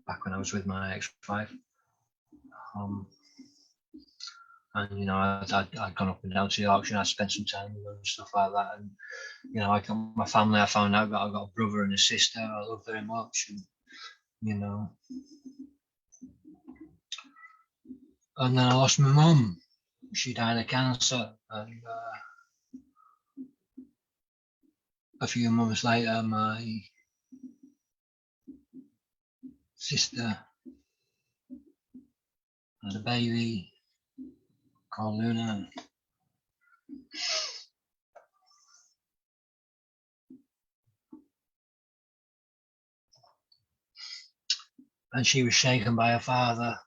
back when I was with my ex-wife, and I'd gone up and down to the auction. I spent some time with her and stuff like that, and I got my family. I found out that I got a brother and a sister I love very much, and and then I lost my mum. She died of cancer, and a few months later, my sister had a baby called Luna. And she was shaken by her father.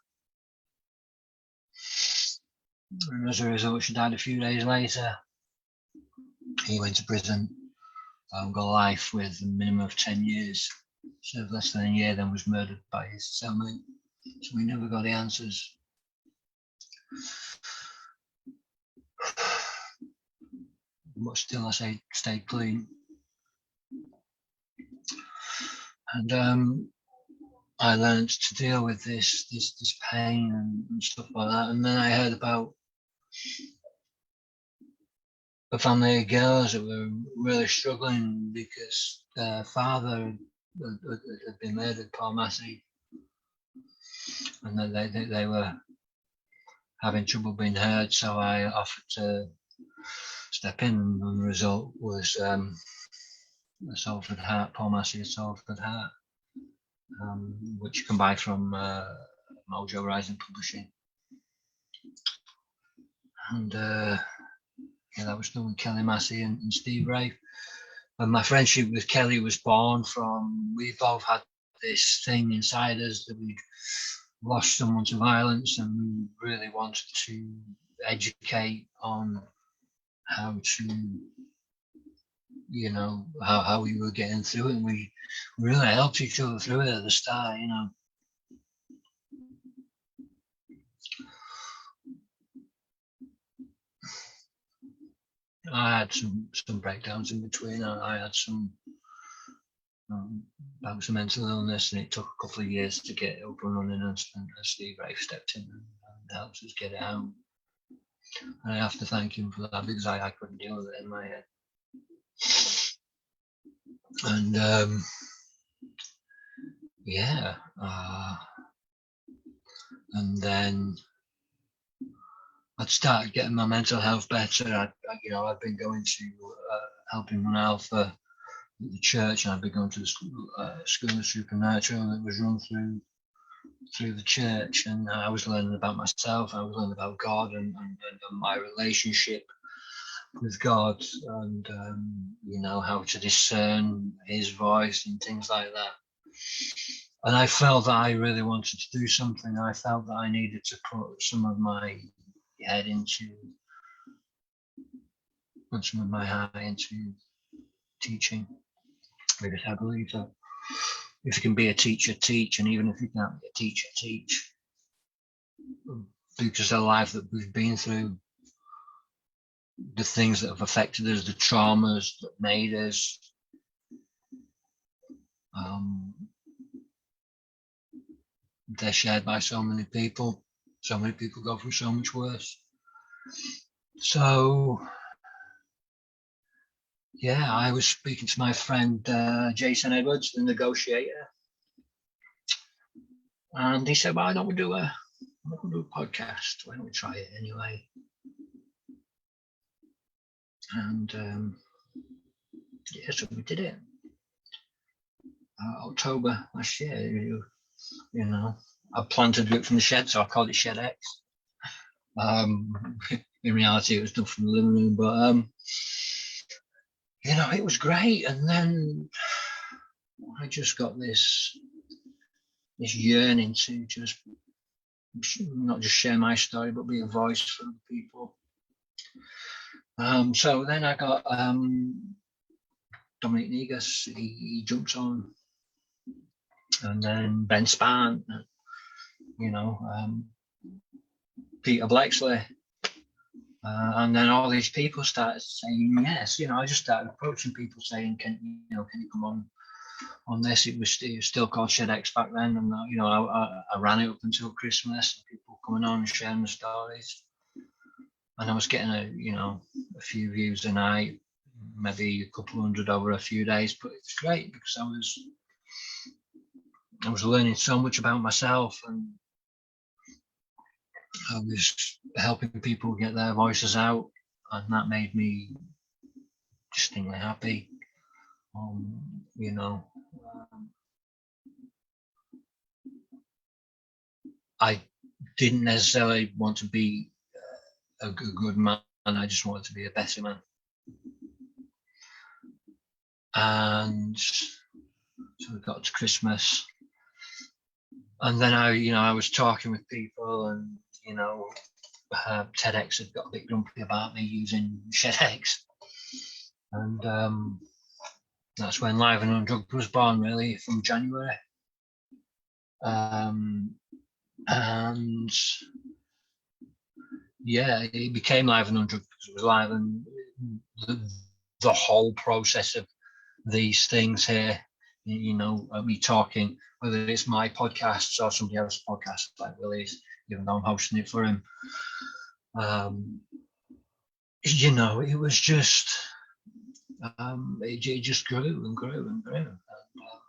And as a result, she died a few days later. He went to prison, got life with a minimum of 10 years. Served less than a year, then was murdered by his cellmate. So we never got the answers. But still, I say, stayed clean. And I learned to deal with this pain and stuff like that. And then I heard about a family of girls that were really struggling because their father had been murdered, Paul Massey, and then they were having trouble being heard. So I offered to step in, and the result was a Salford Heart, Paul Massey, a Salford Heart, which you can buy from Mojo Rising Publishing. And that was done with Kelly Massey and Steve Ray. And my friendship with Kelly was born from, we both had this thing inside us that we'd lost someone to violence, and we really wanted to educate on how to, you know, how we were getting through it. And we really helped each other through it at the start, you know. I had some breakdowns in between. I had some bouts of mental illness, and it took a couple of years to get up and running, and Steve Rafe stepped in and helped us get it out. And I have to thank him for that, because I couldn't deal with it in my head. And yeah, and then I'd started getting my mental health better. I'd been going to helping run Alpha at the church, and I'd been going to the school of supernatural that was run through the church, and I was learning about myself. I was learning about God and my relationship with God, and you know, how to discern His voice and things like that. And I felt that I really wanted to do something. I felt that I needed to put some of my head into, put some of my heart into teaching, because I believe that if you can be a teacher, teach, and even if you can't be a teacher, teach, because of the life that we've been through, the things that have affected us, the traumas that made us, they're shared by so many people. So many people go through so much worse. So yeah, I was speaking to my friend Jason Edwards, the negotiator, and he said, "Why don't we do a podcast? Why don't we try it anyway?" And yeah, so we did it. October last year. You know, I planned to do it from the shed, so I called it Shed X. In reality, it was done from the living room, but you know, it was great. And then I just got this yearning to just not just share my story, but be a voice for other people. So then I got Dominic Negus, he jumped on, and then Ben Span, you know, Peter Blexley, and then all these people started saying yes. You know, I just started approaching people saying, can you come on this? It was still called Shed X back then, and you know, I ran it up until Christmas, and people coming on and sharing the stories, and I was getting a few views a night, maybe a couple hundred over a few days, but it was great because I was learning so much about myself, and I was helping people get their voices out, and that made me distinctly happy. You know, I didn't necessarily want to be a good man, I just wanted to be a better man. And so we got to Christmas, and then I was talking with people, and you know, TEDx had got a bit grumpy about me using ShedX, and that's when Live and Undrugged was born, really, from January. And yeah, it became Live and Undrugged because it was live, and the whole process of these things here, you know, me talking, whether it's my podcasts or somebody else's podcast like Willie's, even though I'm hosting it for him. You know, it was just, it just grew and grew and grew. And,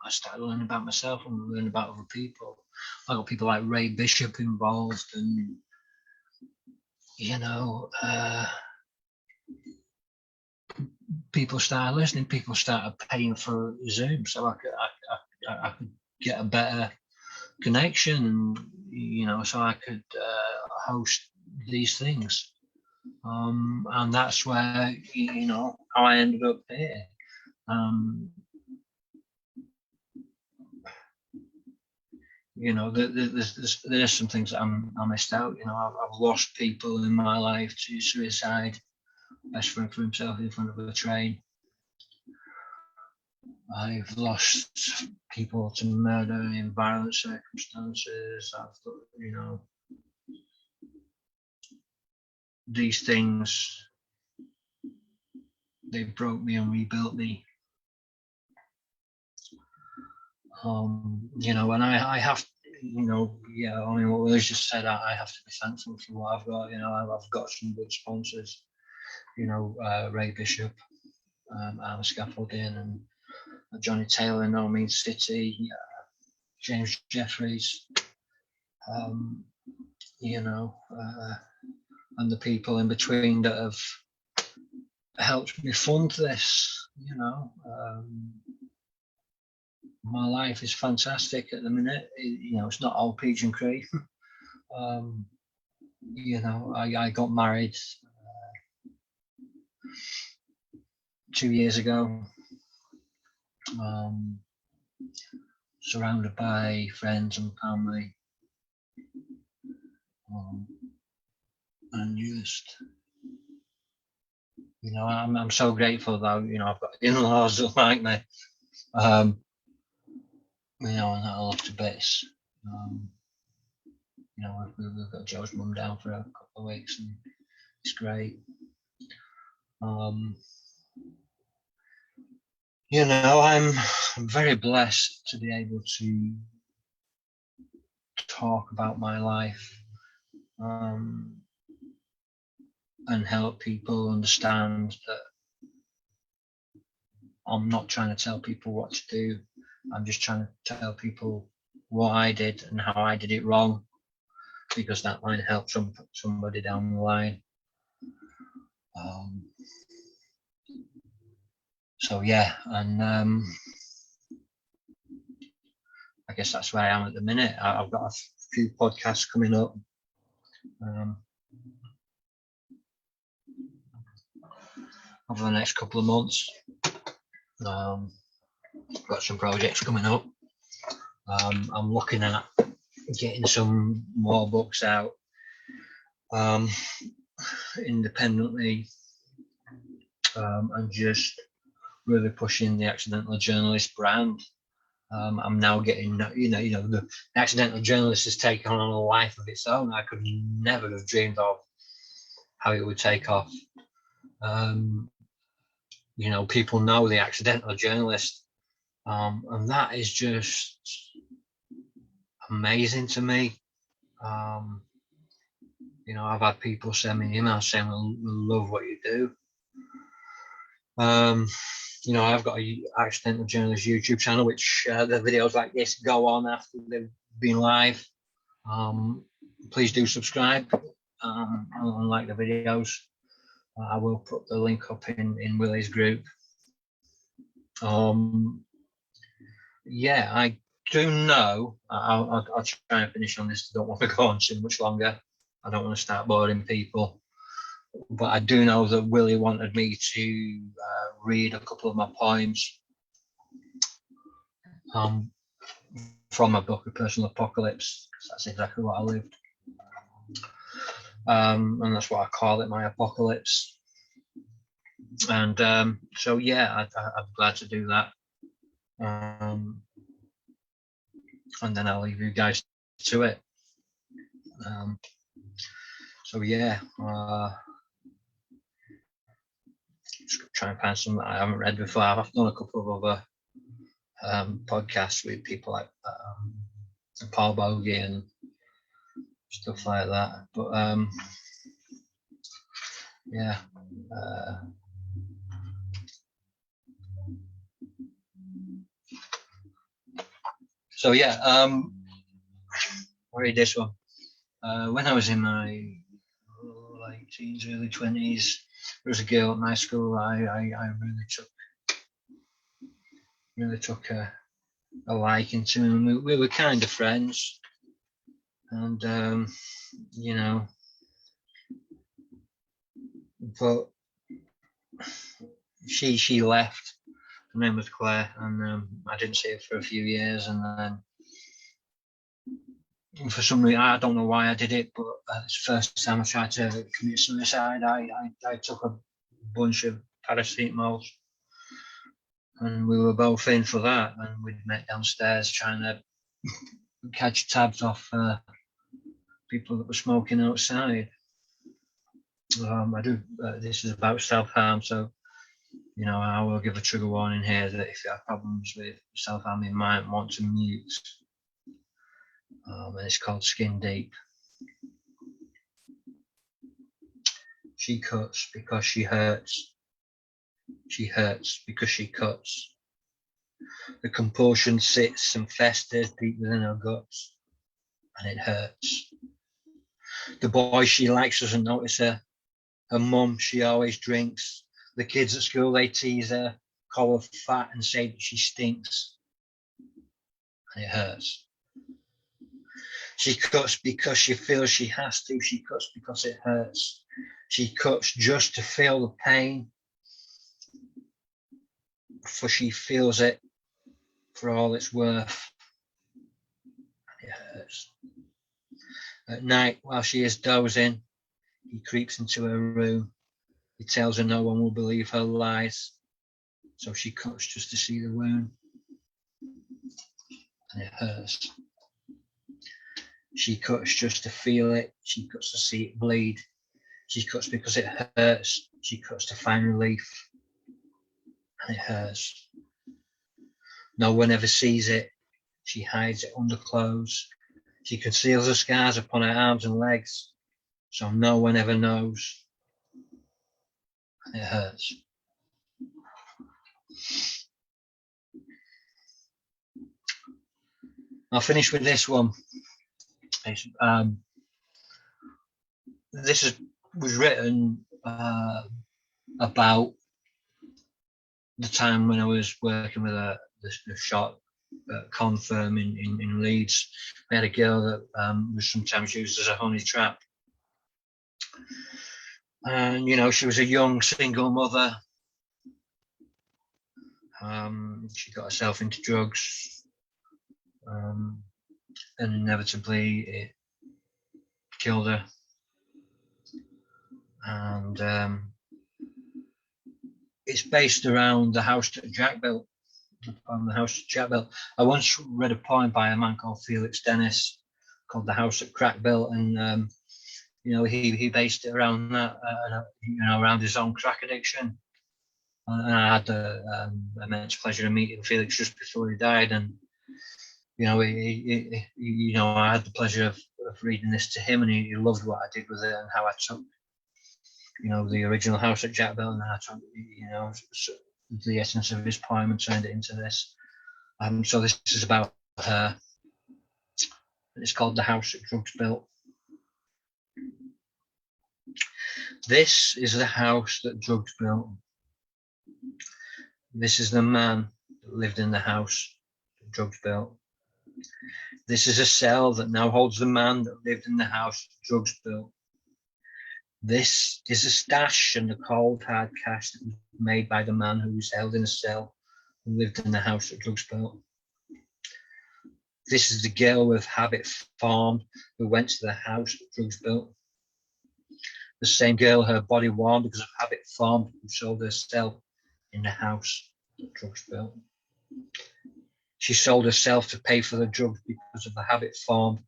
I started learning about myself and learning about other people. I got people like Ray Bishop involved, and you know, people started listening. People started paying for Zoom, so I could get a better connection, and you know, so I could host these things. And that's where, you know, how I ended up here. you know, there's some things that I missed out. You know, I've lost people in my life to suicide. Best friend for himself in front of a train. I've lost people to murder in violent circumstances. You know, these things, they broke me and rebuilt me. You know, and I have, you know, yeah, I mean, what Willie's just said, I have to be thankful for what I've got. You know, I've got some good sponsors, you know, Ray Bishop, Armour Scaffolding, and Johnny Taylor in No Means City, James Jeffries, you know, and the people in between that have helped me fund this, you know. My life is fantastic at the minute. You know, it's not all peach and cream. You know, I got married 2 years ago, surrounded by friends and family, and just, you know, I'm so grateful that, you know, I've got in-laws that like me, you know, and I love to bits. You know, we've got Joe's mum down for a couple of weeks, and it's great. You know, I'm very blessed to be able to talk about my life, and help people understand that I'm not trying to tell people what to do. I'm just trying to tell people what I did and how I did it wrong, because that might help somebody down the line. So yeah, and I guess that's where I am at the minute. I've got a few podcasts coming up. Over the next couple of months. Got some projects coming up. I'm looking at getting some more books out independently, and just really pushing the Accidental Journalist brand. I'm now getting, you know, the Accidental Journalist has taken on a life of its own. I could never have dreamed of how it would take off. You know, people know the Accidental Journalist, and that is just amazing to me. You know, I've had people send me emails saying, we love what you do. You know, I've got a Accidental Journalist YouTube channel, which the videos like this go on after they've been live. Please do subscribe and like the videos. I will put the link up in Willie's group. Yeah, I do know. I'll try and finish on this. I don't want to go on too much longer. I don't want to start boring people. But I do know that Willie wanted me to read a couple of my poems from my book, A Personal Apocalypse. That's exactly what I lived. And that's what I call it, my apocalypse. And so, yeah, I'm glad to do that. And then I'll leave you guys to it. So, yeah, just try and find some that I haven't read before. I've done a couple of other podcasts with people like Paul Bogey and stuff like that. But yeah. So yeah, I'll read this one. When I was in my late teens, early 20s, there was a girl at my school I really took a liking to, and we were kind of friends. And you know, but she left. Her name was Claire, and I didn't see her for a few years, and then for some reason, I don't know why I did it, but it's the first time I tried to commit suicide. I took a bunch of paracetamol, and we were both in for that, and we'd met downstairs trying to catch tabs off people that were smoking outside. This is about self-harm, so I will give a trigger warning here that if you have problems with self-harm, you might want to mute. And it's called Skin Deep. She cuts because she hurts. She hurts because she cuts. The compulsion sits and festers deep within her guts, and it hurts. The boy she likes doesn't notice her. Her mum, she always drinks. The kids at school, they tease her, call her fat and say that she stinks. And it hurts. She cuts because she feels she has to. She cuts because it hurts. She cuts just to feel the pain, for she feels it for all it's worth. And it hurts. At night, while she is dozing, he creeps into her room. He tells her no one will believe her lies, so she cuts just to see the wound, and it hurts. She cuts just to feel it. She cuts to see it bleed. She cuts because it hurts. She cuts to find relief, and it hurts. No one ever sees it. She hides it under clothes. She conceals the scars upon her arms and legs, so no one ever knows. And it hurts. I'll finish with this one. This was written about the time when I was working with the shop con firm in Leeds. We had a girl that was sometimes used as a honey trap. And, she was a young single mother. She got herself into drugs. And inevitably it killed her. And it's based around the house that Jack built. The house that Jack built. I once read a poem by a man called Felix Dennis called "The House that Crack Built," and he based it around that, around his own crack addiction. And I had the immense pleasure of meeting Felix just before he died, and I had the pleasure of reading this to him, and he loved what I did with it and how I took, the original house that Jack built, and I took, the essence of his poem and turned it into this. So this is about her. It's called "The House That Drugs Built." This is the house that drugs built. This is the man that lived in the house that drugs built. This is a cell that now holds the man that lived in the house that drugs built. This is a stash and the cold hard cash that was made by the man who was held in a cell who lived in the house that drugs built. This is the girl with habit formed who went to the house that drugs built. The same girl, her body warm because of habit formed, who sold herself in the house that drugs built. She sold herself to pay for the drugs because of the habit formed.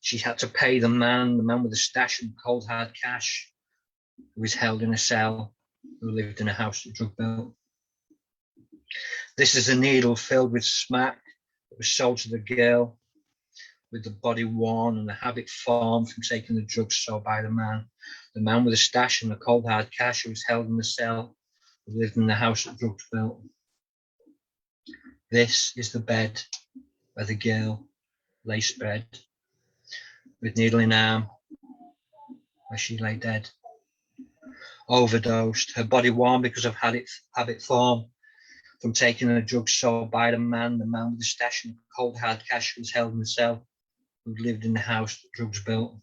She had to pay the man with the stash and cold hard cash, who was held in a cell, who lived in a house that drugs built. This is a needle filled with smack that was sold to the girl with the body worn and the habit formed from taking the drugs sold by the man with a stash and the cold hard cash who was held in the cell, who lived in the house that drugs built. This is the bed where the girl lay spread, with needle in arm, where she lay dead. Overdosed, her body warm because of habit form from taking the drugs sold by the man with the stash and cold hard cash who was held in the cell, who lived in the house that drugs built.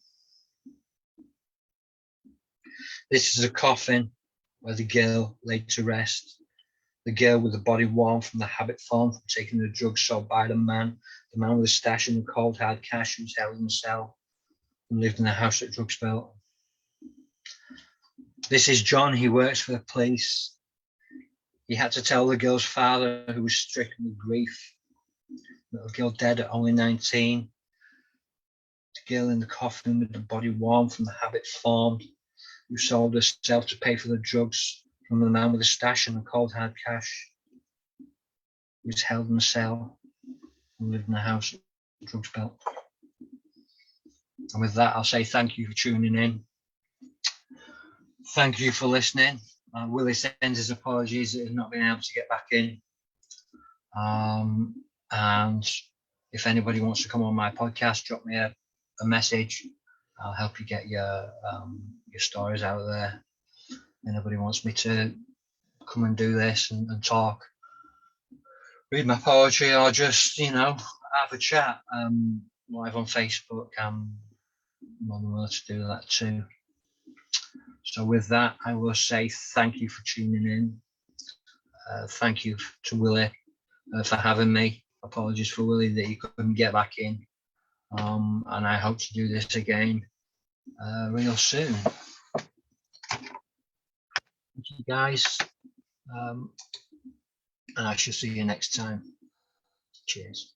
This is a coffin where the girl laid to rest. the girl with the body worn from the habit form from taking the drugs sold by the man with a stash in the cold hard cash who was held in a cell and lived in the house that drugs built. This is John. He works for the police. He had to tell the girl's father, who was stricken with grief. Little girl dead at only 19. The girl in the coffin with the body warm from the habit formed, who sold herself to pay for the drugs from the man with a stash and the cold hard cash, who was held in a cell and lived in a house that drugs built. And with that, I'll say thank you for tuning in. Thank you for listening. Willie sends his apologies that he's not been able to get back in. And if anybody wants to come on my podcast, drop me a message. I'll help you get your stories out there. Anybody wants me to come and do this and talk, read my poetry, or just, have a chat live on Facebook, I'm more than willing to do that too. So with that, I will say thank you for tuning in. Thank you to Willie for having me. Apologies for Willie that he couldn't get back in. And I hope to do this again real soon. Thank you guys. And I shall see you next time. Cheers.